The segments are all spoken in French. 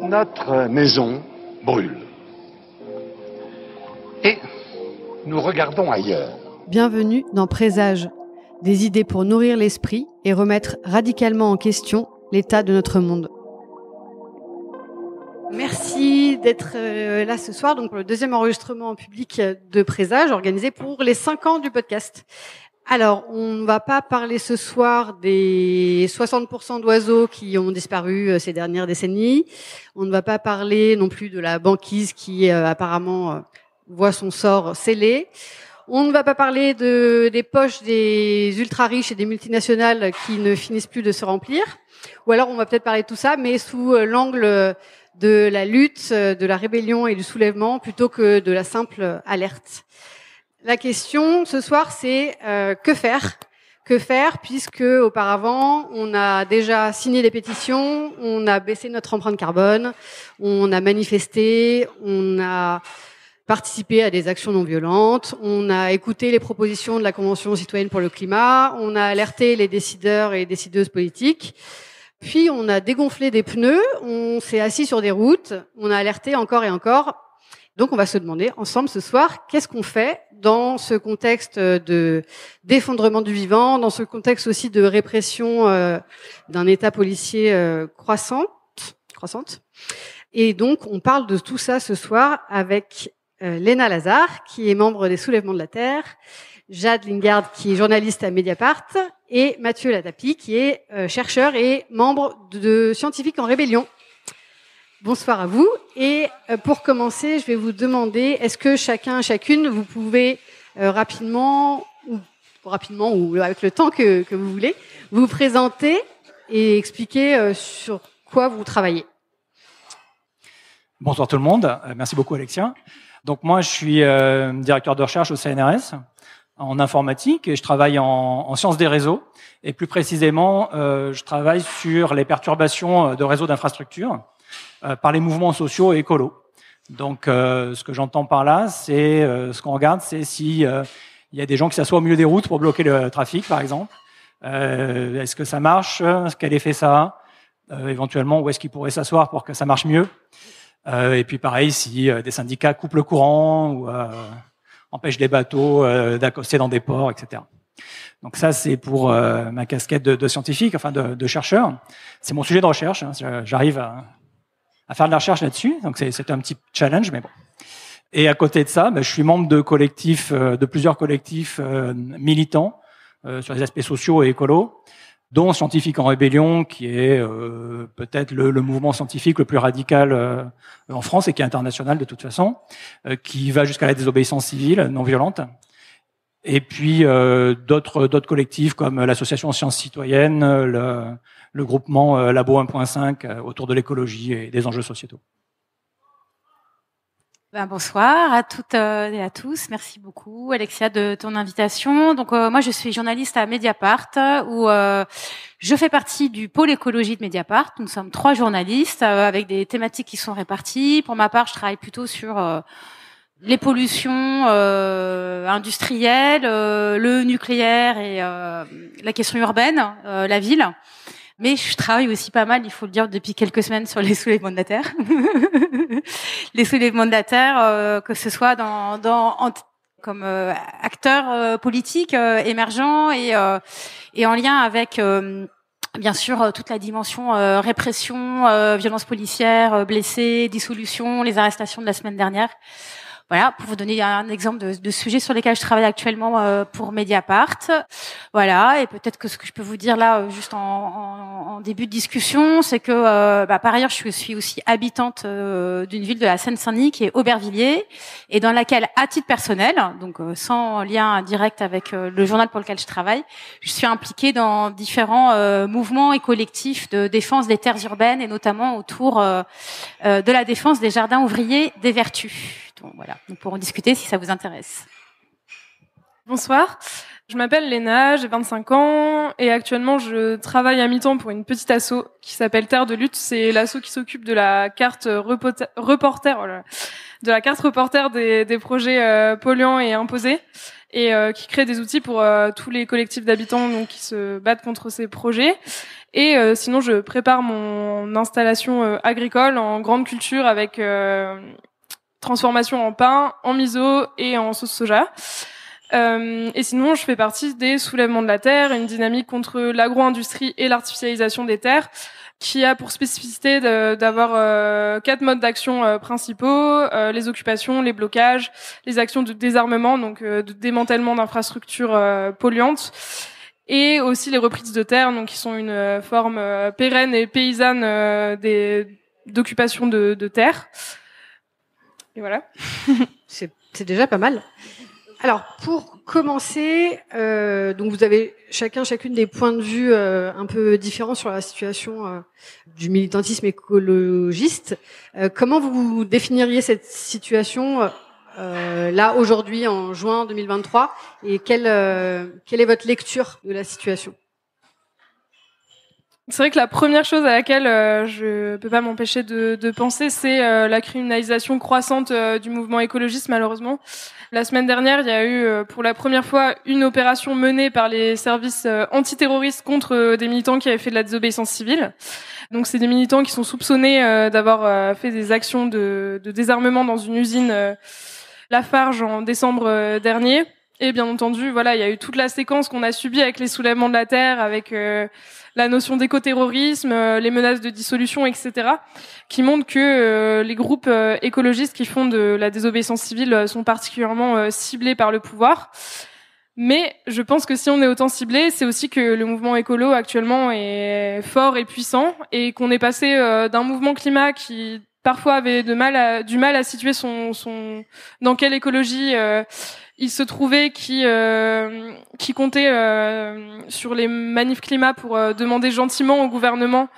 Notre maison brûle. Et nous regardons ailleurs. Bienvenue dans Présage, des idées pour nourrir l'esprit et remettre radicalement en question l'état de notre monde. Merci d'être là ce soir, donc pour le deuxième enregistrement en public de Présage, organisé pour les 5 ans du podcast. Alors, on ne va pas parler ce soir des 60% d'oiseaux qui ont disparu ces dernières décennies. On ne va pas parler non plus de la banquise qui apparemment voit son sort scellé. On ne va pas parler des poches des ultra-riches et des multinationales qui ne finissent plus de se remplir. Ou alors, on va peut-être parler de tout ça, mais sous l'angle de la lutte, de la rébellion et du soulèvement, plutôt que de la simple alerte. La question ce soir, c'est que faire ? Que faire puisque auparavant, on a déjà signé des pétitions, on a baissé notre empreinte carbone, on a manifesté, on a participé à des actions non violentes, on a écouté les propositions de la Convention citoyenne pour le climat, on a alerté les décideurs et décideuses politiques, puis on a dégonflé des pneus, on s'est assis sur des routes, on a alerté encore et encore. Donc, on va se demander ensemble ce soir, qu'est-ce qu'on fait dans ce contexte d'effondrement du vivant, dans ce contexte aussi de répression d'un État policier croissante. Et donc, on parle de tout ça ce soir avec Léna Lazare, qui est membre des Soulèvements de la Terre, Jade Lingard, qui est journaliste à Mediapart, et Mathieu Latapi, qui est chercheur et membre de Scientifiques en Rébellion. Bonsoir à vous. Et pour commencer, je vais vous demander, est-ce que chacune, vous pouvez rapidement ou avec le temps que vous voulez, vous présenter et expliquer sur quoi vous travaillez. Bonsoir tout le monde. Merci beaucoup Alexia. Donc moi, je suis directeur de recherche au CNRS en informatique et je travaille en sciences des réseaux. Et plus précisément, je travaille sur les perturbations de réseaux d'infrastructures par les mouvements sociaux et écolos. Donc, ce que j'entends par là, c'est ce qu'on regarde, c'est si il y a des gens qui s'assoient au milieu des routes pour bloquer le trafic, par exemple. Est-ce que ça marche ? Quel effet ça a ? Éventuellement, où est-ce qu'ils pourraient s'asseoir pour que ça marche mieux ? Et puis, pareil, si des syndicats coupent le courant ou empêchent les bateaux d'accoster dans des ports, etc. Donc ça, c'est pour ma casquette de scientifique, enfin de chercheur. C'est mon sujet de recherche. Hein. J'arrive à faire de la recherche là-dessus, donc c'est un petit challenge, mais bon. Et à côté de ça, je suis membre de plusieurs collectifs militants sur les aspects sociaux et écolos, dont Scientifiques en Rébellion, qui est peut-être le mouvement scientifique le plus radical en France et qui est international de toute façon, qui va jusqu'à la désobéissance civile non violente. Et puis d'autres collectifs comme l'association Sciences Citoyennes, le groupement Labo 1.5 autour de l'écologie et des enjeux sociétaux. Bonsoir à toutes et à tous. Merci beaucoup, Alexia, de ton invitation. Donc, moi, je suis journaliste à Mediapart, où je fais partie du pôle écologie de Mediapart. Nous sommes 3 journalistes avec des thématiques qui sont réparties. Pour ma part, je travaille plutôt sur les pollutions industrielles, le nucléaire et la question urbaine, la ville. Mais je travaille aussi pas mal, il faut le dire, depuis quelques semaines sur les soulèvements de la Terre. Les soulèvements de la Terre, que ce soit comme acteur politique émergent et en lien avec bien sûr toute la dimension répression, violence policière, blessés, dissolution, les arrestations de la semaine dernière. Voilà, pour vous donner un exemple de sujets sur lesquels je travaille actuellement pour Mediapart. Voilà, et peut-être que ce que je peux vous dire là, juste en début de discussion, c'est que par ailleurs, je suis aussi habitante d'une ville de la Seine-Saint-Denis qui est Aubervilliers, et dans laquelle, à titre personnel, donc sans lien direct avec le journal pour lequel je travaille, je suis impliquée dans différents mouvements et collectifs de défense des terres urbaines, et notamment autour de la défense des jardins ouvriers des Vertus. Donc, voilà, nous pourrons discuter si ça vous intéresse. Bonsoir, je m'appelle Léna, j'ai 25 ans et actuellement je travaille à mi-temps pour une petite asso qui s'appelle Terre de Lutte. C'est l'asso qui s'occupe de la carte reporter des projets polluants et imposés et qui crée des outils pour tous les collectifs d'habitants donc qui se battent contre ces projets. Et sinon, je prépare mon installation agricole en grande culture avec transformation en pain, en miso et en sauce soja. Et sinon, je fais partie des soulèvements de la terre, une dynamique contre l'agro-industrie et l'artificialisation des terres, qui a pour spécificité d'avoir 4 modes d'action principaux, les occupations, les blocages, les actions de désarmement, donc de démantèlement d'infrastructures polluantes, et aussi les reprises de terre, donc qui sont une forme pérenne et paysanne d'occupation de terre. Et voilà. C'est déjà pas mal. Alors, pour commencer, donc vous avez chacune des points de vue un peu différents sur la situation du militantisme écologiste. Comment vous définiriez cette situation là aujourd'hui en juin 2023 et quelle est votre lecture de la situation? C'est vrai que la première chose à laquelle je peux pas m'empêcher de penser, c'est la criminalisation croissante du mouvement écologiste, malheureusement. La semaine dernière, il y a eu pour la première fois une opération menée par les services antiterroristes contre des militants qui avaient fait de la désobéissance civile. Donc c'est des militants qui sont soupçonnés d'avoir fait des actions de désarmement dans une usine Lafarge en décembre dernier. Et bien entendu, voilà, il y a eu toute la séquence qu'on a subie avec les soulèvements de la terre, avec la notion d'écoterrorisme, les menaces de dissolution, etc., qui montrent que les groupes écologistes qui font de la désobéissance civile sont particulièrement ciblés par le pouvoir. Mais je pense que si on est autant ciblé, c'est aussi que le mouvement écolo actuellement est fort et puissant, et qu'on est passé d'un mouvement climat qui parfois avait du mal à situer dans quelle écologie il se trouvait, qui comptait sur les manifs climat pour demander gentiment au gouvernement,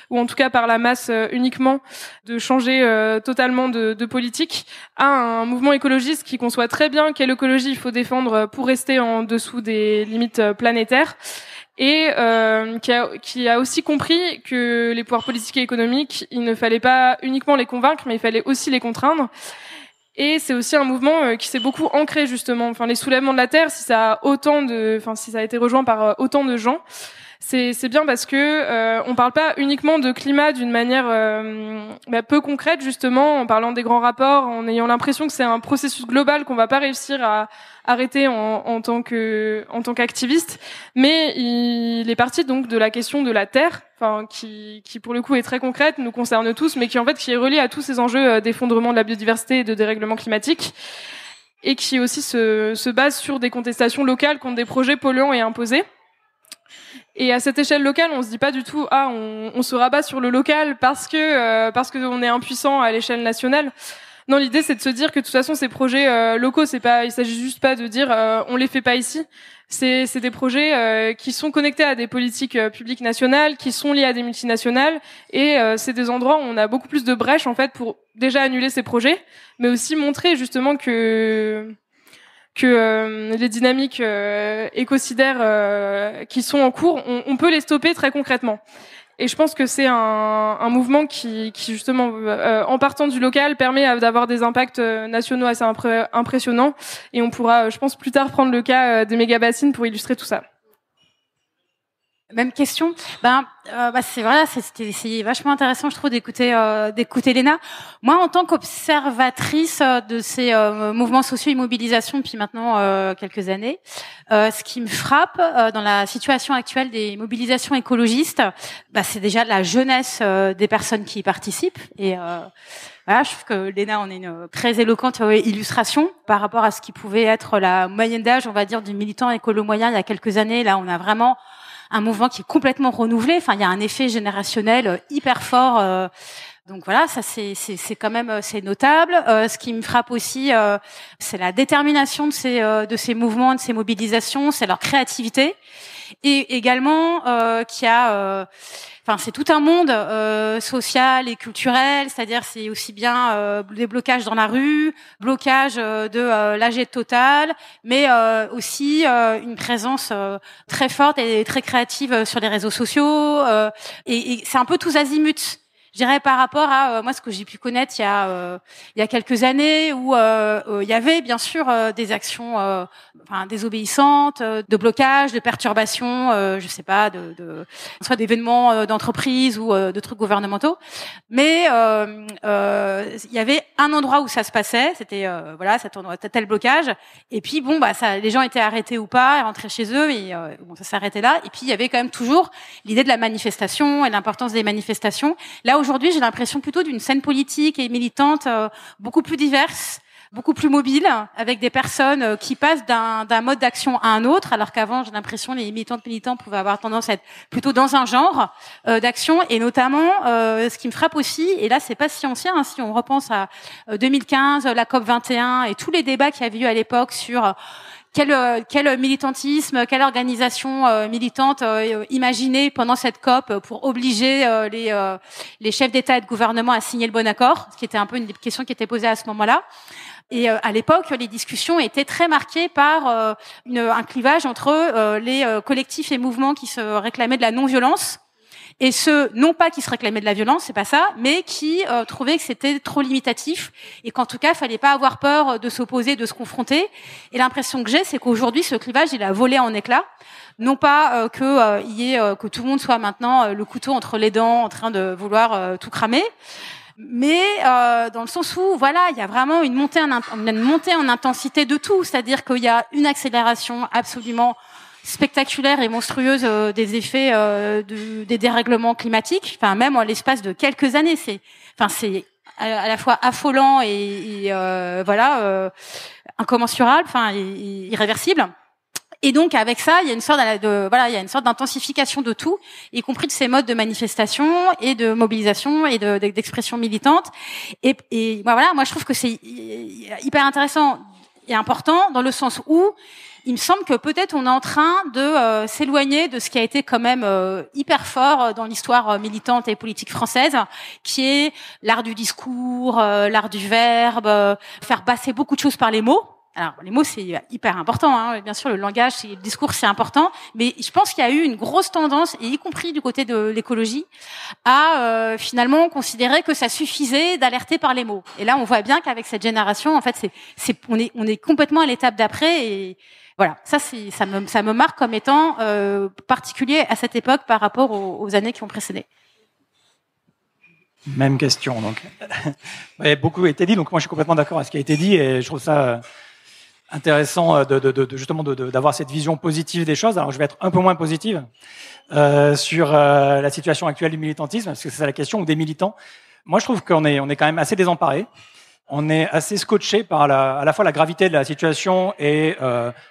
ou en tout cas par la masse uniquement, de changer totalement de politique, à un mouvement écologiste qui conçoit très bien quelle écologie il faut défendre pour rester en dessous des limites planétaires, et qui a aussi compris que les pouvoirs politiques et économiques, il ne fallait pas uniquement les convaincre, mais il fallait aussi les contraindre. Et c'est aussi un mouvement qui s'est beaucoup ancré, justement. Enfin, les soulèvements de la terre, si ça a été rejoint par autant de gens, c'est bien parce que on parle pas uniquement de climat d'une manière peu concrète, justement, en parlant des grands rapports, en ayant l'impression que c'est un processus global qu'on va pas réussir à arrêter en tant qu'activiste, mais il est parti donc de la question de la terre, enfin qui pour le coup est très concrète, nous concerne tous, mais qui est reliée à tous ces enjeux d'effondrement de la biodiversité et de dérèglement climatique, et qui aussi se base sur des contestations locales contre des projets polluants et imposés. Et à cette échelle locale, on se dit pas du tout on se rabat sur le local parce que on est impuissant à l'échelle nationale. Non, l'idée c'est de se dire que de toute façon ces projets locaux, il s'agit juste pas de dire on les fait pas ici. C'est des projets qui sont connectés à des politiques publiques nationales, qui sont liés à des multinationales, et c'est des endroits où on a beaucoup plus de brèches en fait pour déjà annuler ces projets, mais aussi montrer justement que les dynamiques écocidaires qui sont en cours, on peut les stopper très concrètement. Et je pense que c'est un mouvement qui justement, en partant du local, permet d'avoir des impacts nationaux assez impressionnants. Et on pourra, je pense, plus tard prendre le cas des méga-bassines pour illustrer tout ça. Même question. C'est vrai, c'est vachement intéressant, je trouve, d'écouter Léna. Moi, en tant qu'observatrice de ces mouvements sociaux et mobilisations depuis maintenant quelques années, ce qui me frappe dans la situation actuelle des mobilisations écologistes, c'est déjà la jeunesse des personnes qui y participent. Et voilà, je trouve que Léna en est une très éloquente illustration par rapport à ce qui pouvait être la moyenne d'âge, on va dire, du militant écolo moyen il y a quelques années. Là, on a vraiment un mouvement qui est complètement renouvelé. Enfin, il y a un effet générationnel hyper fort. Donc voilà, ça c'est quand même c'est notable. Ce qui me frappe aussi, c'est la détermination de ces mouvements, de ces mobilisations, c'est leur créativité, et également qu'il y a c'est tout un monde social et culturel, c'est-à-dire c'est aussi bien des blocages dans la rue, blocage de l'AG Total, mais aussi une présence très forte et très créative sur les réseaux sociaux, et c'est un peu tous azimuts. je dirais par rapport à moi ce que j'ai pu connaître il y a quelques années où il y avait bien sûr des actions désobéissantes, de blocage, de perturbation, je sais pas, soit d'événements d'entreprise ou de trucs gouvernementaux, mais il y avait un endroit où ça se passait, c'était cet endroit, tel blocage, et puis les gens étaient arrêtés ou pas, rentraient chez eux, et ça s'arrêtait là. Et puis il y avait quand même toujours l'idée de la manifestation et l'importance des manifestations. Là aujourd'hui, j'ai l'impression plutôt d'une scène politique et militante beaucoup plus diverse, beaucoup plus mobile, avec des personnes qui passent d'un mode d'action à un autre, alors qu'avant, j'ai l'impression les militants pouvaient avoir tendance à être plutôt dans un genre d'action, et notamment ce qui me frappe aussi, et là c'est pas si ancien, si on repense à 2015, la COP 21 et tous les débats qu'il y avait eu à l'époque sur quel militantisme, quelle organisation militante imaginer pendant cette COP pour obliger les chefs d'État et de gouvernement à signer le bon accord, ce qui était un peu une question qui était posée à ce moment-là. Et à l'époque, les discussions étaient très marquées par un clivage entre les collectifs et mouvements qui se réclamaient de la non-violence et ceux, non pas qui se réclamaient de la violence, c'est pas ça, mais qui trouvaient que c'était trop limitatif et qu'en tout cas, il fallait pas avoir peur de s'opposer, de se confronter. Et l'impression que j'ai, c'est qu'aujourd'hui, ce clivage, il a volé en éclats. Non pas que tout le monde soit maintenant le couteau entre les dents, en train de vouloir tout cramer, mais dans le sens où il y a vraiment une montée en intensité de tout, c'est-à-dire qu'il y a une accélération absolument spectaculaire et monstrueuse des effets des dérèglements climatiques, même en l'espace de quelques années. C'est à la fois affolant et incommensurable, irréversible. Et donc avec ça, il y a une sorte d'intensification de tout, y compris de ces modes de manifestation et de mobilisation et d'expression militante. Et moi je trouve que c'est hyper intéressant et important dans le sens où il me semble que peut-être on est en train de s'éloigner de ce qui a été quand même hyper fort dans l'histoire militante et politique française, qui est l'art du discours, l'art du verbe, faire passer beaucoup de choses par les mots. Alors, les mots, c'est hyper important, hein. Bien sûr, le langage, le discours, c'est important. Mais je pense qu'il y a eu une grosse tendance, et y compris du côté de l'écologie, à finalement considérer que ça suffisait d'alerter par les mots. Et là, on voit bien qu'avec cette génération, en fait, on est complètement à l'étape d'après. Et voilà, ça me marque comme étant particulier à cette époque par rapport aux années qui ont précédé. Même question, donc. Beaucoup a été dit, donc moi je suis complètement d'accord avec ce qui a été dit, et je trouve ça intéressant justement d'avoir cette vision positive des choses. Alors je vais être un peu moins positive sur la situation actuelle du militantisme, parce que c'est ça la question, ou des militants. Moi je trouve qu'on est quand même assez désemparés. On est assez scotché par à la fois la gravité de la situation et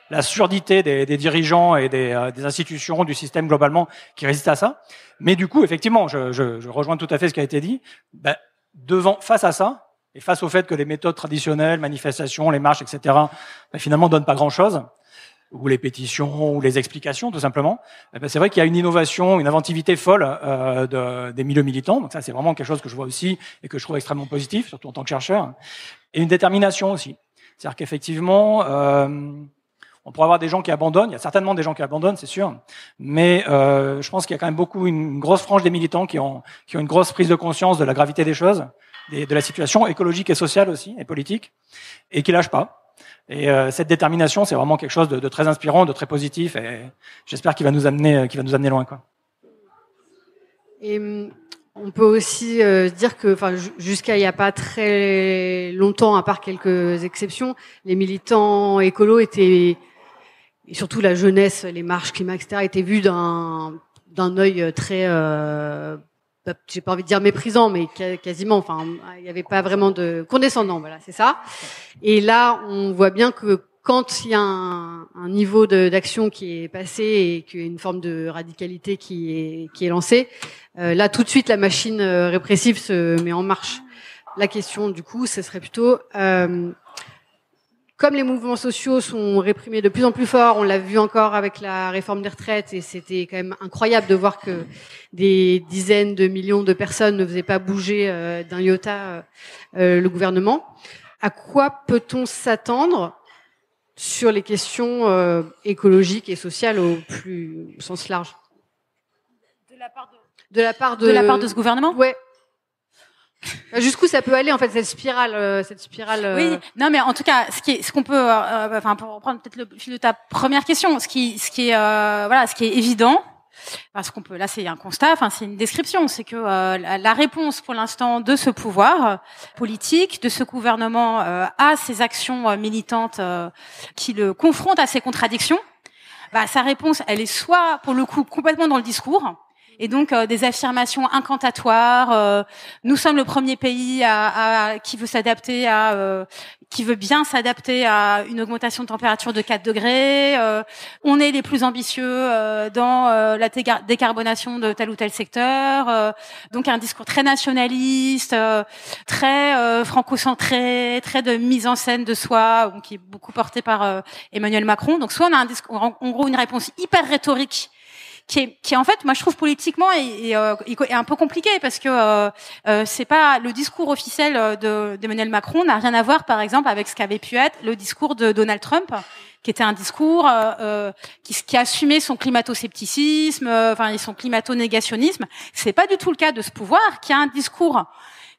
la surdité des dirigeants et des institutions, du système globalement qui résistent à ça. Mais du coup, effectivement, je rejoins tout à fait ce qui a été dit. Face à ça, et face au fait que les méthodes traditionnelles, manifestations, les marches, etc., finalement donnent pas grand-chose, ou les pétitions, ou les explications, tout simplement, c'est vrai qu'il y a une innovation, une inventivité folle des milieux militants. Donc ça, c'est vraiment quelque chose que je vois aussi et que je trouve extrêmement positif, surtout en tant que chercheur. Et une détermination aussi. C'est-à-dire qu'effectivement, on pourrait avoir des gens qui abandonnent. Il y a certainement des gens qui abandonnent, c'est sûr. Mais je pense qu'il y a quand même une grosse frange des militants qui ont une grosse prise de conscience de la gravité des choses, de la situation écologique et sociale aussi, et politique, et qui lâchent pas. Et cette détermination, c'est vraiment quelque chose de très inspirant, de très positif, et j'espère qu'il va nous amener loin, quoi. Et on peut aussi dire que, jusqu'à il n'y a pas très longtemps, à part quelques exceptions, les militants écolos étaient, et surtout la jeunesse, les marches climat, etc., étaient vus d'un œil très j'ai pas envie de dire méprisant, mais quasiment. Il n'y avait pas vraiment de condescendant. Voilà, c'est ça. Et là, on voit bien que quand il y a un niveau d'action qui est passé et qu'il y a une forme de radicalité qui est lancée, là, tout de suite, la machine répressive se met en marche. La question, du coup, ce serait plutôt comme les mouvements sociaux sont réprimés de plus en plus fort, on l'a vu encore avec la réforme des retraites, et c'était quand même incroyable de voir que des dizaines de millions de personnes ne faisaient pas bouger d'un iota le gouvernement. À quoi peut-on s'attendre sur les questions écologiques et sociales au sens large? De la part de ce gouvernement ? Ouais. Jusqu'où ça peut aller en fait cette spirale Oui, non mais en tout cas, ce qu'on peut, enfin pour reprendre peut-être le fil de ta première question, ce qui est évident, parce qu'on peut, là c'est un constat, enfin c'est une description, c'est que la réponse pour l'instant de ce pouvoir politique, de ce gouvernement à ces actions militantes qui le confrontent à ces contradictions, sa réponse elle est soit pour le coup complètement dans le discours. Et donc des affirmations incantatoires. Nous sommes le premier pays qui veut s'adapter qui veut bien s'adapter à une augmentation de température de 4 degrés. On est les plus ambitieux dans la décarbonation de tel ou tel secteur. Donc un discours très nationaliste, très franco-centré, très de mise en scène de soi, qui est beaucoup porté par Emmanuel Macron. Donc soit on a un discours, en gros une réponse hyper rhétorique qui est en fait, moi je trouve politiquement est un peu compliqué parce que c'est pas le discours officiel d'Emmanuel Macron n'a rien à voir par exemple avec ce qu'avait pu être le discours de Donald Trump, qui était un discours qui assumait son climato-scepticisme, et son climato-négationnisme. C'est pas du tout le cas de ce pouvoir qui a un discours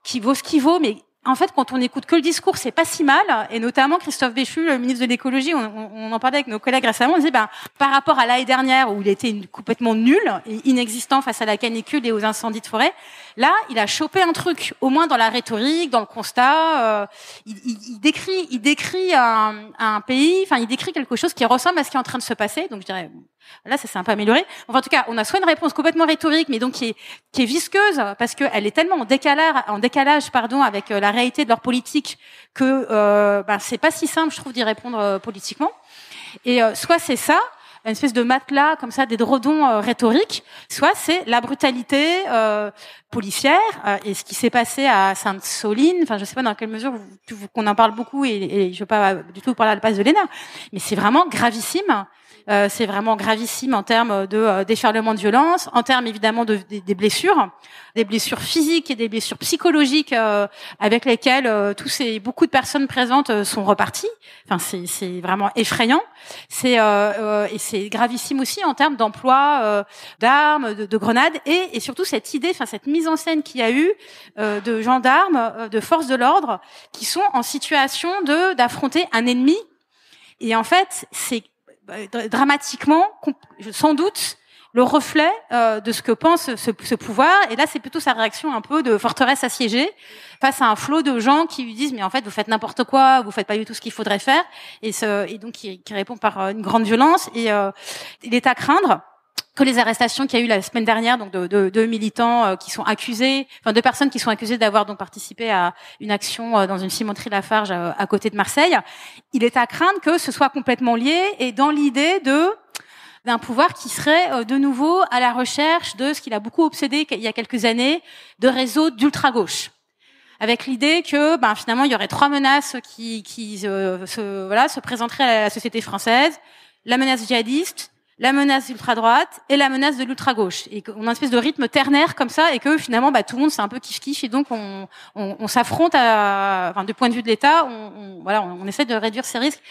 qui vaut ce qu'il vaut, mais en fait, quand on écoute que le discours, c'est pas si mal. Et notamment, Christophe Béchu, le ministre de l'écologie, on en parlait avec nos collègues récemment, on disait, par rapport à l'année dernière où il était complètement nul et inexistant face à la canicule et aux incendies de forêt, là, il a chopé un truc, au moins dans la rhétorique, dans le constat. Il décrit un pays, enfin, il décrit quelque chose qui ressemble à ce qui est en train de se passer. Donc, je dirais, là, ça s'est un peu amélioré. Enfin, en tout cas, on a soit une réponse complètement rhétorique, mais donc qui est visqueuse parce qu'elle est tellement en décalage, avec la réalité de leur politique que c'est pas si simple, je trouve, d'y répondre politiquement. Et soit c'est ça, une espèce de matelas comme ça, des dredons rhétoriques, soit c'est la brutalité policière et ce qui s'est passé à Sainte-Soline. Enfin, je sais pas dans quelle mesure qu'on en parle beaucoup et je veux pas du tout parler à la place de Léna, mais c'est vraiment gravissime. C'est vraiment gravissime en termes de déferlement de violence, en termes évidemment des blessures physiques et des blessures psychologiques avec lesquelles beaucoup de personnes présentes sont reparties. Enfin, c'est vraiment effrayant. Et c'est gravissime aussi en termes d'emploi d'armes, de grenades et surtout cette idée, cette mise en scène qu'il y a eu de gendarmes, de forces de l'ordre qui sont en situation d'affronter un ennemi. Et en fait, c'est dramatiquement, sans doute, le reflet de ce que pense ce pouvoir. Et là, c'est plutôt sa réaction un peu de forteresse assiégée face à un flot de gens qui lui disent mais en fait vous faites n'importe quoi, vous faites pas du tout ce qu'il faudrait faire. Et donc qui répond par une grande violence. Et il est à craindre que les arrestations qu'il y a eu la semaine dernière, donc de militants qui sont accusés, de personnes qui sont accusées d'avoir donc participé à une action dans une cimenterie Lafarge à côté de Marseille, il est à craindre que ce soit complètement lié et dans l'idée d'un pouvoir qui serait de nouveau à la recherche de ce qu'il a beaucoup obsédé il y a quelques années, de réseaux d'ultra-gauche. Avec l'idée que finalement il y aurait 3 menaces qui se présenteraient à la société française: la menace djihadiste, la menace d'ultra-droite et la menace de l'ultra-gauche. Et qu'on a une espèce de rythme ternaire comme ça et que finalement tout le monde c'est un peu kiff-kiff et donc on s'affronte du point de vue de l'État, on essaie de réduire ces risques.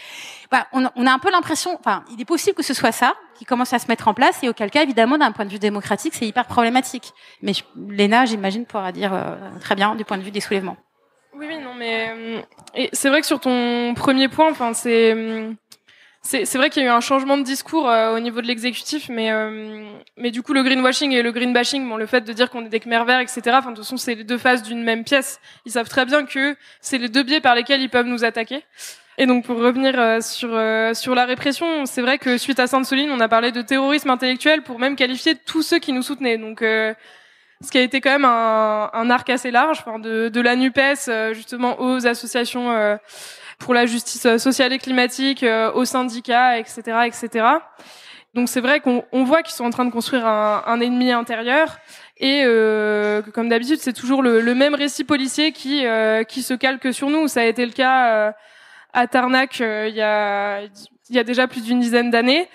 On a un peu l'impression, il est possible que ce soit ça qui commence à se mettre en place et auquel cas évidemment d'un point de vue démocratique c'est hyper problématique. Mais Léna, j'imagine, pourra dire très bien du point de vue des soulèvements. Oui, non, mais et c'est vrai que sur ton premier point, c'est vrai qu'il y a eu un changement de discours au niveau de l'exécutif, mais du coup le greenwashing et le greenbashing, le fait de dire qu'on est des Khmer verts, etc. De toute façon, c'est les deux faces d'une même pièce. Ils savent très bien que c'est les deux biais par lesquels ils peuvent nous attaquer. Et donc pour revenir sur la répression, c'est vrai que suite à Sainte-Soline, on a parlé de terrorisme intellectuel pour même qualifier tous ceux qui nous soutenaient. Donc ce qui a été quand même un arc assez large, de la NUPES justement aux associations pour la justice sociale et climatique, aux syndicats, etc., etc. Donc c'est vrai qu'on voit qu'ils sont en train de construire un ennemi intérieur et que comme d'habitude c'est toujours le même récit policier qui se calque sur nous. Ça a été le cas à Tarnac il y a déjà plus d'une dizaine d'années.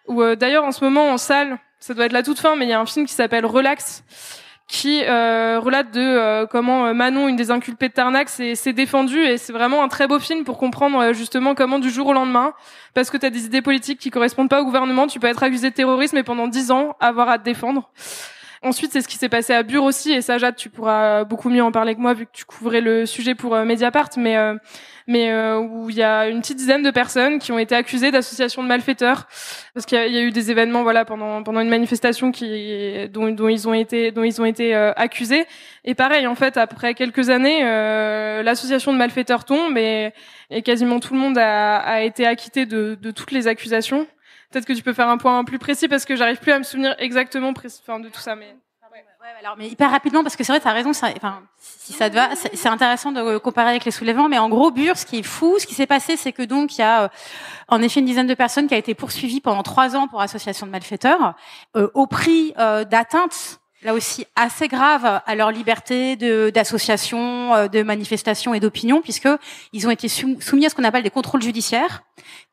Où d'ailleurs en ce moment en salle, ça doit être la toute fin, mais il y a un film qui s'appelle Relax, qui relate comment Manon, une des inculpées de Tarnac, s'est défendue, et c'est vraiment un très beau film pour comprendre justement comment du jour au lendemain, parce que t'as des idées politiques qui correspondent pas au gouvernement, tu peux être accusé de terrorisme et pendant 10 ans avoir à te défendre. Ensuite, c'est ce qui s'est passé à Bure aussi, et ça, Jade, tu pourras beaucoup mieux en parler que moi vu que tu couvrais le sujet pour Mediapart, mais où il y a une petite dizaine de personnes qui ont été accusées d'association de malfaiteurs parce qu'il y a eu des événements pendant une manifestation dont ils ont été accusés. Et pareil, en fait, après quelques années, l'association de malfaiteurs tombe et quasiment tout le monde a été acquitté de toutes les accusations. Peut-être que tu peux faire un point plus précis parce que j'arrive plus à me souvenir exactement de tout ça, mais. Mais hyper rapidement, parce que c'est vrai, t'as raison, si ça te va, c'est intéressant de comparer avec les soulèvements, mais en gros, Bure, ce qui est fou, ce qui s'est passé, c'est que donc, il y a, en effet, une dizaine de personnes qui a été poursuivies pendant 3 ans pour association de malfaiteurs, au prix, d'atteintes, là aussi, assez graves à leur liberté d'association, de manifestation et d'opinion, puisque ils ont été soumis à ce qu'on appelle des contrôles judiciaires,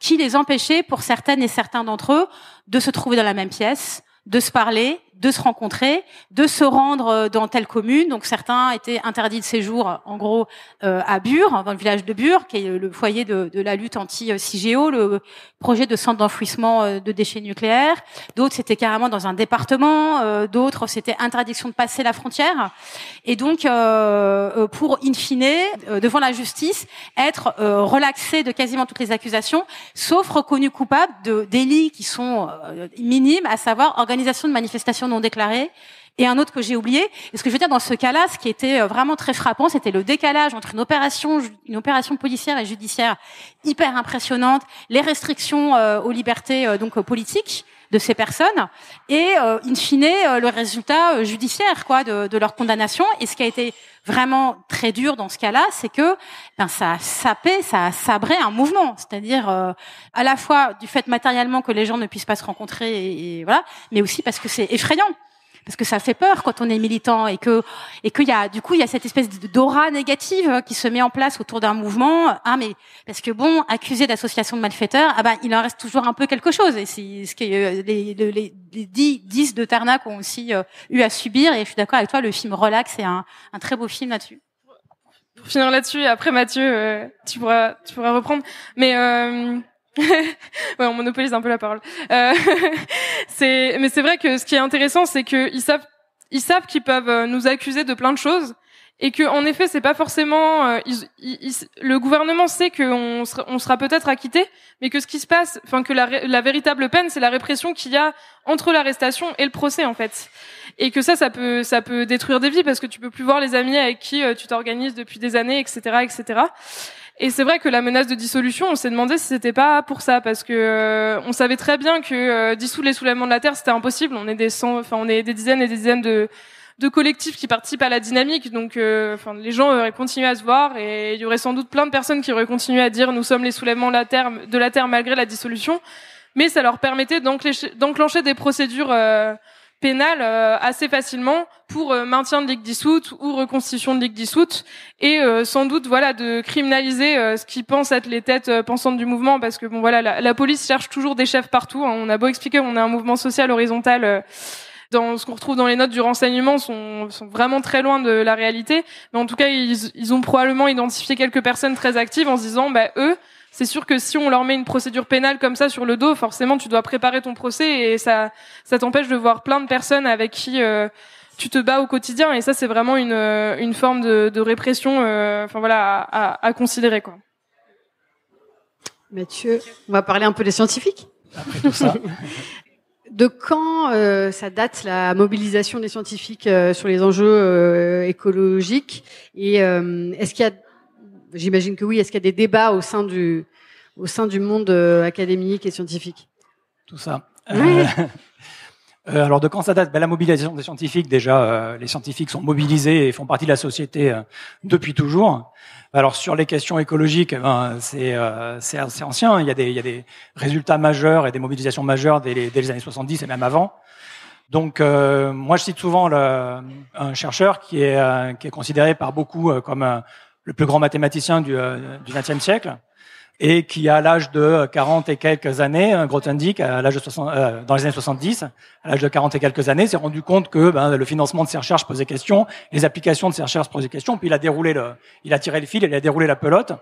qui les empêchaient, pour certaines et certains d'entre eux, de se trouver dans la même pièce, de se parler, de se rencontrer, de se rendre dans telle commune. Donc certains étaient interdits de séjour, en gros, à Bure, dans le village de Bure, qui est le foyer de la lutte anti-CIGEO, le projet de centre d'enfouissement de déchets nucléaires. D'autres, c'était carrément dans un département. D'autres, c'était interdiction de passer la frontière. Et donc, pour, in fine, devant la justice, être relaxé de quasiment toutes les accusations, sauf reconnu coupable de délits qui sont minimes, à savoir organisation de manifestations non déclarées, et un autre que j'ai oublié. Et ce que je veux dire dans ce cas-là, ce qui était vraiment très frappant, c'était le décalage entre une opération policière et judiciaire hyper impressionnante, les restrictions aux libertés donc politiques de ces personnes, et in fine le résultat judiciaire de leur condamnation. Et ce qui a été vraiment très dur dans ce cas-là, c'est que ça a sabré un mouvement, c'est-à-dire à la fois du fait matériellement que les gens ne puissent pas se rencontrer et voilà, mais aussi parce que c'est effrayant. Parce que ça fait peur quand on est militant et qu'il y a cette espèce d'aura négative qui se met en place autour d'un mouvement. Mais parce que accusé d'association de malfaiteurs, il en reste toujours un peu quelque chose. Et c'est ce que les 10 de Tarnac ont aussi eu à subir. Et je suis d'accord avec toi, le film Relax est un très beau film là-dessus. Pour finir là-dessus, et après Mathieu, tu pourras reprendre. Mais ouais, on monopolise un peu la parole. Mais c'est vrai que ce qui est intéressant, c'est que ils savent qu'ils peuvent nous accuser de plein de choses, et que en effet, c'est pas forcément. Le gouvernement sait qu'on sera peut-être acquitté, mais que ce qui se passe, que la véritable peine, c'est la répression qu'il y a entre l'arrestation et le procès, en fait. Et que ça peut détruire des vies, parce que tu peux plus voir les amis avec qui tu t'organises depuis des années, etc., etc. Et c'est vrai que la menace de dissolution, on s'est demandé si c'était pas pour ça, parce que on savait très bien que dissoudre les soulèvements de la terre, c'était impossible. On est des dizaines et des dizaines de collectifs qui participent à la dynamique, donc les gens auraient continué à se voir, et il y aurait sans doute plein de personnes qui auraient continué à dire nous sommes les soulèvements de la terre malgré la dissolution, mais ça leur permettait d'enclencher des procédures pénales assez facilement pour maintien de ligue dissoute ou reconstitution de ligue dissoute, et sans doute de criminaliser ce qu'ils pensent être les têtes pensantes du mouvement, parce que la police cherche toujours des chefs partout, hein. On a beau expliquer qu'on est un mouvement social horizontal, dans ce qu'on retrouve dans les notes du renseignement sont vraiment très loin de la réalité, mais en tout cas ils ont probablement identifié quelques personnes très actives en se disant eux, c'est sûr que si on leur met une procédure pénale comme ça sur le dos, forcément tu dois préparer ton procès, et ça t'empêche de voir plein de personnes avec qui tu te bats au quotidien, et ça c'est vraiment une forme de répression à considérer, quoi. Mathieu, on va parler un peu des scientifiques. Après tout ça. De quand ça date la mobilisation des scientifiques sur les enjeux écologiques, et est-ce qu'il y a, j'imagine que oui, est-ce qu'il y a des débats au sein du monde académique et scientifique? Tout ça. Oui. Alors de quand ça date? La mobilisation des scientifiques, déjà, les scientifiques sont mobilisés et font partie de la société depuis toujours. Alors sur les questions écologiques, c'est assez ancien. Il y a des résultats majeurs et des mobilisations majeures dès les années 70 et même avant. Donc moi je cite souvent un chercheur qui est considéré par beaucoup comme le plus grand mathématicien du XXe siècle, et qui, à l'âge de 40 et quelques années, Grothendieck, à l'âge de dans les années 70, à l'âge de 40 et quelques années, s'est rendu compte que le financement de ses recherches posait question, les applications de ses recherches posaient question, puis il a tiré le fil, il a déroulé la pelote,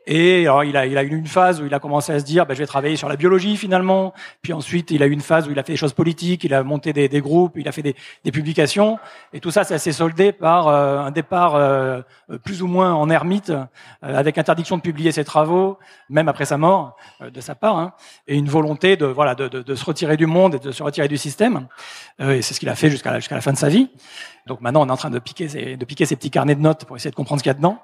et alors il a eu une phase où il a commencé à se dire, je vais travailler sur la biologie finalement, puis ensuite il a eu une phase où il a fait des choses politiques, il a monté des groupes, il a fait des publications, et tout ça s'est soldé par un départ plus ou moins en ermite, avec interdiction de publier ses travaux, même après sa mort, de sa part, et une volonté de se retirer du monde et de se retirer du système. Et c'est ce qu'il a fait jusqu'à la fin de sa vie. Donc maintenant, on est en train de piquer ses petits carnets de notes pour essayer de comprendre ce qu'il y a dedans.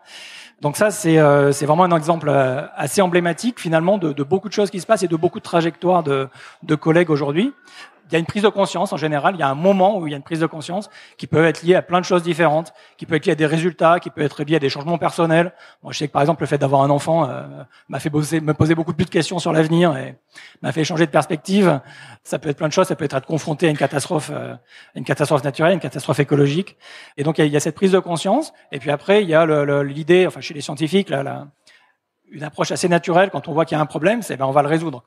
Donc ça, c'est vraiment un exemple assez emblématique finalement de beaucoup de choses qui se passent et de beaucoup de trajectoires de collègues aujourd'hui. Il y a une prise de conscience en général, il y a un moment où il y a une prise de conscience qui peut être liée à plein de choses différentes, qui peut être liée à des résultats, qui peut être liée à des changements personnels. Moi, je sais que par exemple le fait d'avoir un enfant m'a fait me poser beaucoup plus de questions sur l'avenir et m'a fait changer de perspective. Ça peut être plein de choses, ça peut être confronté à une catastrophe naturelle, une catastrophe écologique. Et donc il y a cette prise de conscience. Et puis après il y a l'idée, enfin chez les scientifiques, une approche assez naturelle quand on voit qu'il y a un problème, c'est on va le résoudre.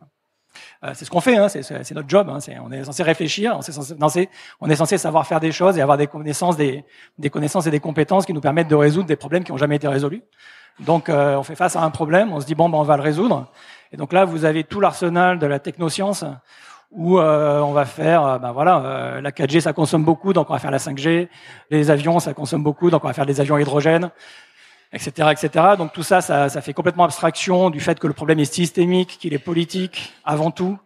C'est ce qu'on fait, c'est notre job. On est censé réfléchir, on est censé savoir faire des choses et avoir des connaissances et des compétences qui nous permettent de résoudre des problèmes qui n'ont jamais été résolus. Donc, on fait face à un problème, on se dit on va le résoudre. Et donc là, vous avez tout l'arsenal de la technoscience où on va faire, la 4G ça consomme beaucoup, donc on va faire la 5G. Les avions ça consomme beaucoup, donc on va faire des avions à hydrogène. Etc. Donc tout ça fait complètement abstraction du fait que le problème est systémique, qu'il est politique avant tout.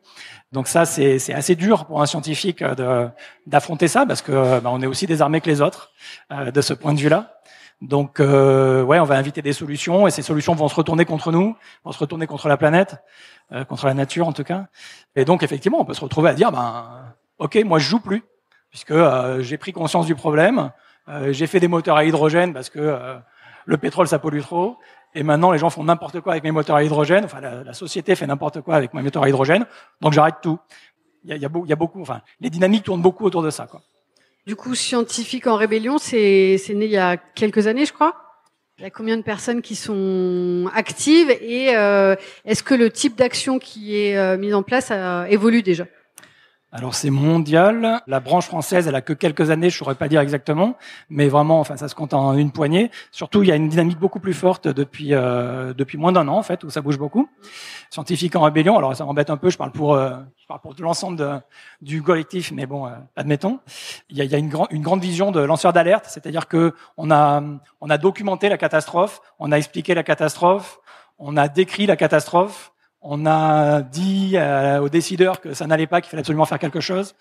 Donc ça, c'est assez dur pour un scientifique d'affronter ça parce que on est aussi désarmé que les autres de ce point de vue-là. Donc on va inviter des solutions et ces solutions vont se retourner contre nous, vont se retourner contre la planète, contre la nature en tout cas. Et donc effectivement, on peut se retrouver à dire ok, moi je joue plus puisque j'ai pris conscience du problème, j'ai fait des moteurs à hydrogène parce que le pétrole, ça pollue trop. Et maintenant, les gens font n'importe quoi avec mes moteurs à hydrogène. Enfin, la société fait n'importe quoi avec mes moteurs à hydrogène. Donc, j'arrête tout. Il y a beaucoup, enfin, les dynamiques tournent beaucoup autour de ça, quoi. Du coup, Scientifique en rébellion, c'est né il y a quelques années, je crois. Il y a combien de personnes qui sont actives et est-ce que le type d'action qui est mis en place évolue déjà? Alors c'est mondial. La branche française, elle a que quelques années, je saurais pas dire exactement, mais vraiment, enfin, ça se compte en une poignée. Surtout, il y a une dynamique beaucoup plus forte depuis moins d'un an en fait, où ça bouge beaucoup. Scientifique en rébellion. Alors ça m'embête un peu. Je parle pour l'ensemble du collectif, mais bon, admettons. Il y a une grande vision de lanceur d'alerte, c'est-à-dire que on a documenté la catastrophe, on a expliqué la catastrophe, on a décrit la catastrophe. On a dit aux décideurs que ça n'allait pas, qu'il fallait absolument faire quelque chose.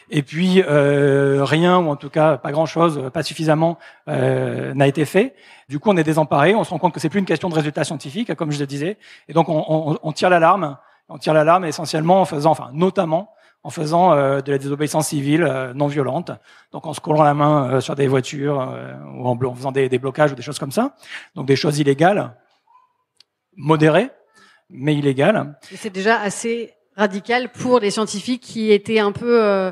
Et puis, rien, ou en tout cas pas grand-chose, pas suffisamment, n'a été fait. Du coup, on est désemparé. On se rend compte que c'est plus une question de résultats scientifiques, comme je le disais. Et donc, on tire l'alarme. On tire l'alarme essentiellement notamment en faisant de la désobéissance civile non violente. Donc, en se collant la main sur des voitures ou en faisant des blocages ou des choses comme ça. Donc, des choses illégales, modérées, mais illégal. Et c'est déjà assez radical pour les scientifiques qui étaient un peu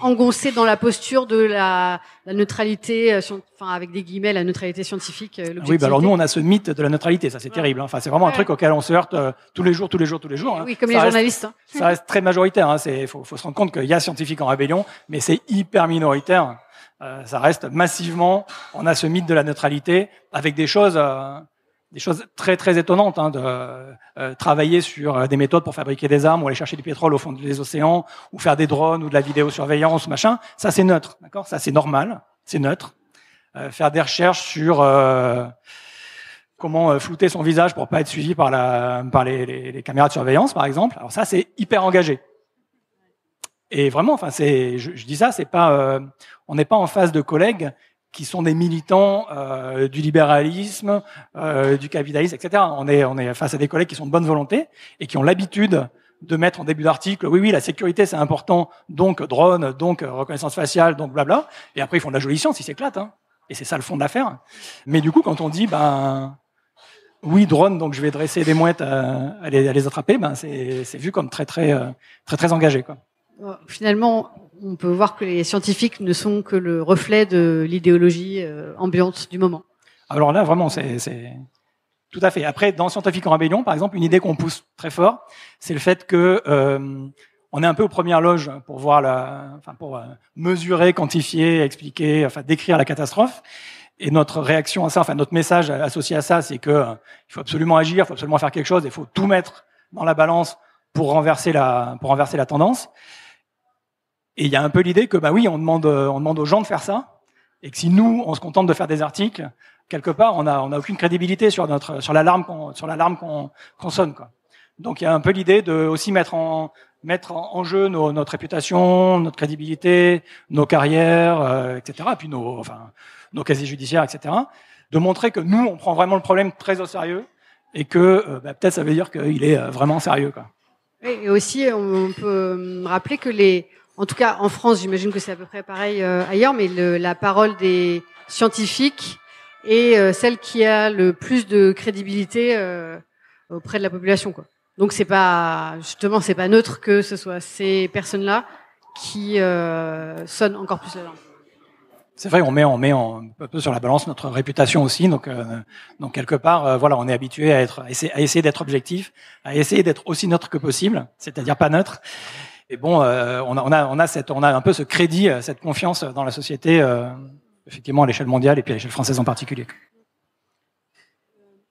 engoncés dans la posture de la neutralité, avec des guillemets, la neutralité scientifique. Oui, alors nous on a ce mythe de la neutralité, ça c'est terrible. Enfin, c'est vraiment un truc auquel on se heurte tous les jours. Oui, comme les journalistes. Ça reste très majoritaire. Faut se rendre compte qu'il y a Scientifique en rébellion, mais c'est hyper minoritaire. Ça reste massivement. On a ce mythe de la neutralité avec des choses très très étonnantes, de travailler sur des méthodes pour fabriquer des armes ou aller chercher du pétrole au fond des océans ou faire des drones ou de la vidéosurveillance machin. Ça c'est neutre, d'accord. Ça c'est normal, c'est neutre. Faire des recherches sur comment flouter son visage pour pas être suivi par les caméras de surveillance par exemple. Alors ça c'est hyper engagé. Et vraiment, je dis ça, c'est pas, on n'est pas en face de collègues qui sont des militants du libéralisme, du capitalisme, etc. On est face à des collègues qui sont de bonne volonté et qui ont l'habitude de mettre en début d'article, oui, la sécurité c'est important, donc drone, donc reconnaissance faciale, donc blabla. Et après ils font de la jolie science, ils s'éclatent. Et c'est ça le fond de l'affaire. Mais du coup, quand on dit, oui, drone, donc je vais dresser des mouettes à les attraper, c'est vu comme très engagé, quoi. Finalement, on peut voir que les scientifiques ne sont que le reflet de l'idéologie ambiante du moment. Alors là, vraiment, Tout à fait. Après, dans Scientifiques en rébellion, par exemple, une idée qu'on pousse très fort, c'est le fait que on est un peu aux premières loges pour voir pour mesurer, quantifier, expliquer, décrire la catastrophe. Et notre réaction à ça, notre message associé à ça, c'est que il faut absolument agir, il faut absolument faire quelque chose, il faut tout mettre dans la balance pour renverser la tendance. Et il y a un peu l'idée que oui, on demande aux gens de faire ça, et que si nous, on se contente de faire des articles, quelque part, on n'a aucune crédibilité sur l'alarme qu'on sonne, quoi. Donc il y a un peu l'idée de aussi mettre en jeu notre réputation, notre crédibilité, nos carrières, etc. Et puis nos casiers judiciaires, etc. De montrer que nous, on prend vraiment le problème très au sérieux et que peut-être ça veut dire qu'il est vraiment sérieux, quoi. Et aussi, on peut rappeler que en tout cas en France, j'imagine que c'est à peu près pareil ailleurs, mais la parole des scientifiques est celle qui a le plus de crédibilité auprès de la population, quoi. Donc c'est pas neutre que ce soit ces personnes-là qui sonnent encore plus l'alarme. C'est vrai, on met un peu sur la balance notre réputation aussi, donc quelque part, on est habitué à essayer d'être objectif, à essayer d'être aussi neutre que possible, c'est-à-dire pas neutre. Et bon, on a un peu ce crédit, cette confiance dans la société, effectivement à l'échelle mondiale et puis à l'échelle française en particulier.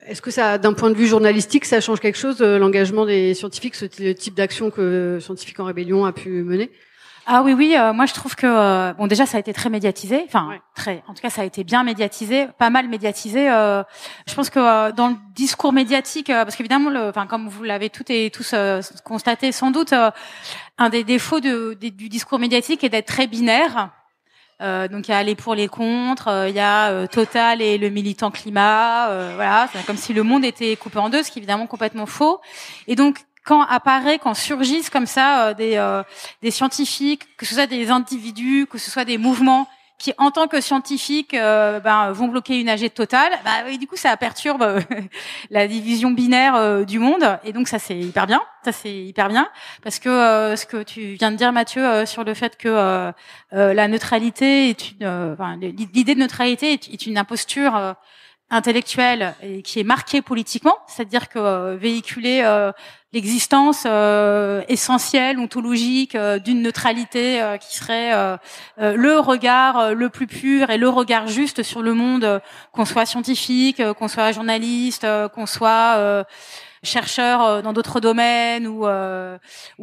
Est-ce que ça, d'un point de vue journalistique, ça change quelque chose, l'engagement des scientifiques, ce type d'action que Scientifiques en rébellion a pu mener? Ah oui, moi je trouve que déjà ça a été très médiatisé, en tout cas ça a été bien médiatisé, pas mal médiatisé. Je pense que dans le discours médiatique, parce qu'évidemment, comme vous l'avez toutes et tous constaté sans doute, un des défauts du discours médiatique est d'être très binaire. Donc il y a les pour les contre, il y a Total et le militant climat, c'est comme si le monde était coupé en deux, ce qui est évidemment complètement faux. Et donc quand surgissent comme ça des scientifiques, que ce soit des individus, que ce soit des mouvements qui, en tant que scientifiques, vont bloquer une AG de Total, du coup ça perturbe la division binaire du monde, et donc ça c'est hyper bien. Parce que ce que tu viens de dire, Mathieu, sur le fait que la neutralité est l'idée de neutralité est une imposture intellectuelle et qui est marquée politiquement, c'est-à-dire que véhiculer l'existence essentielle, ontologique d'une neutralité qui serait le regard le plus pur et le regard juste sur le monde, qu'on soit scientifique, qu'on soit journaliste, qu'on soit chercheur dans d'autres domaines ou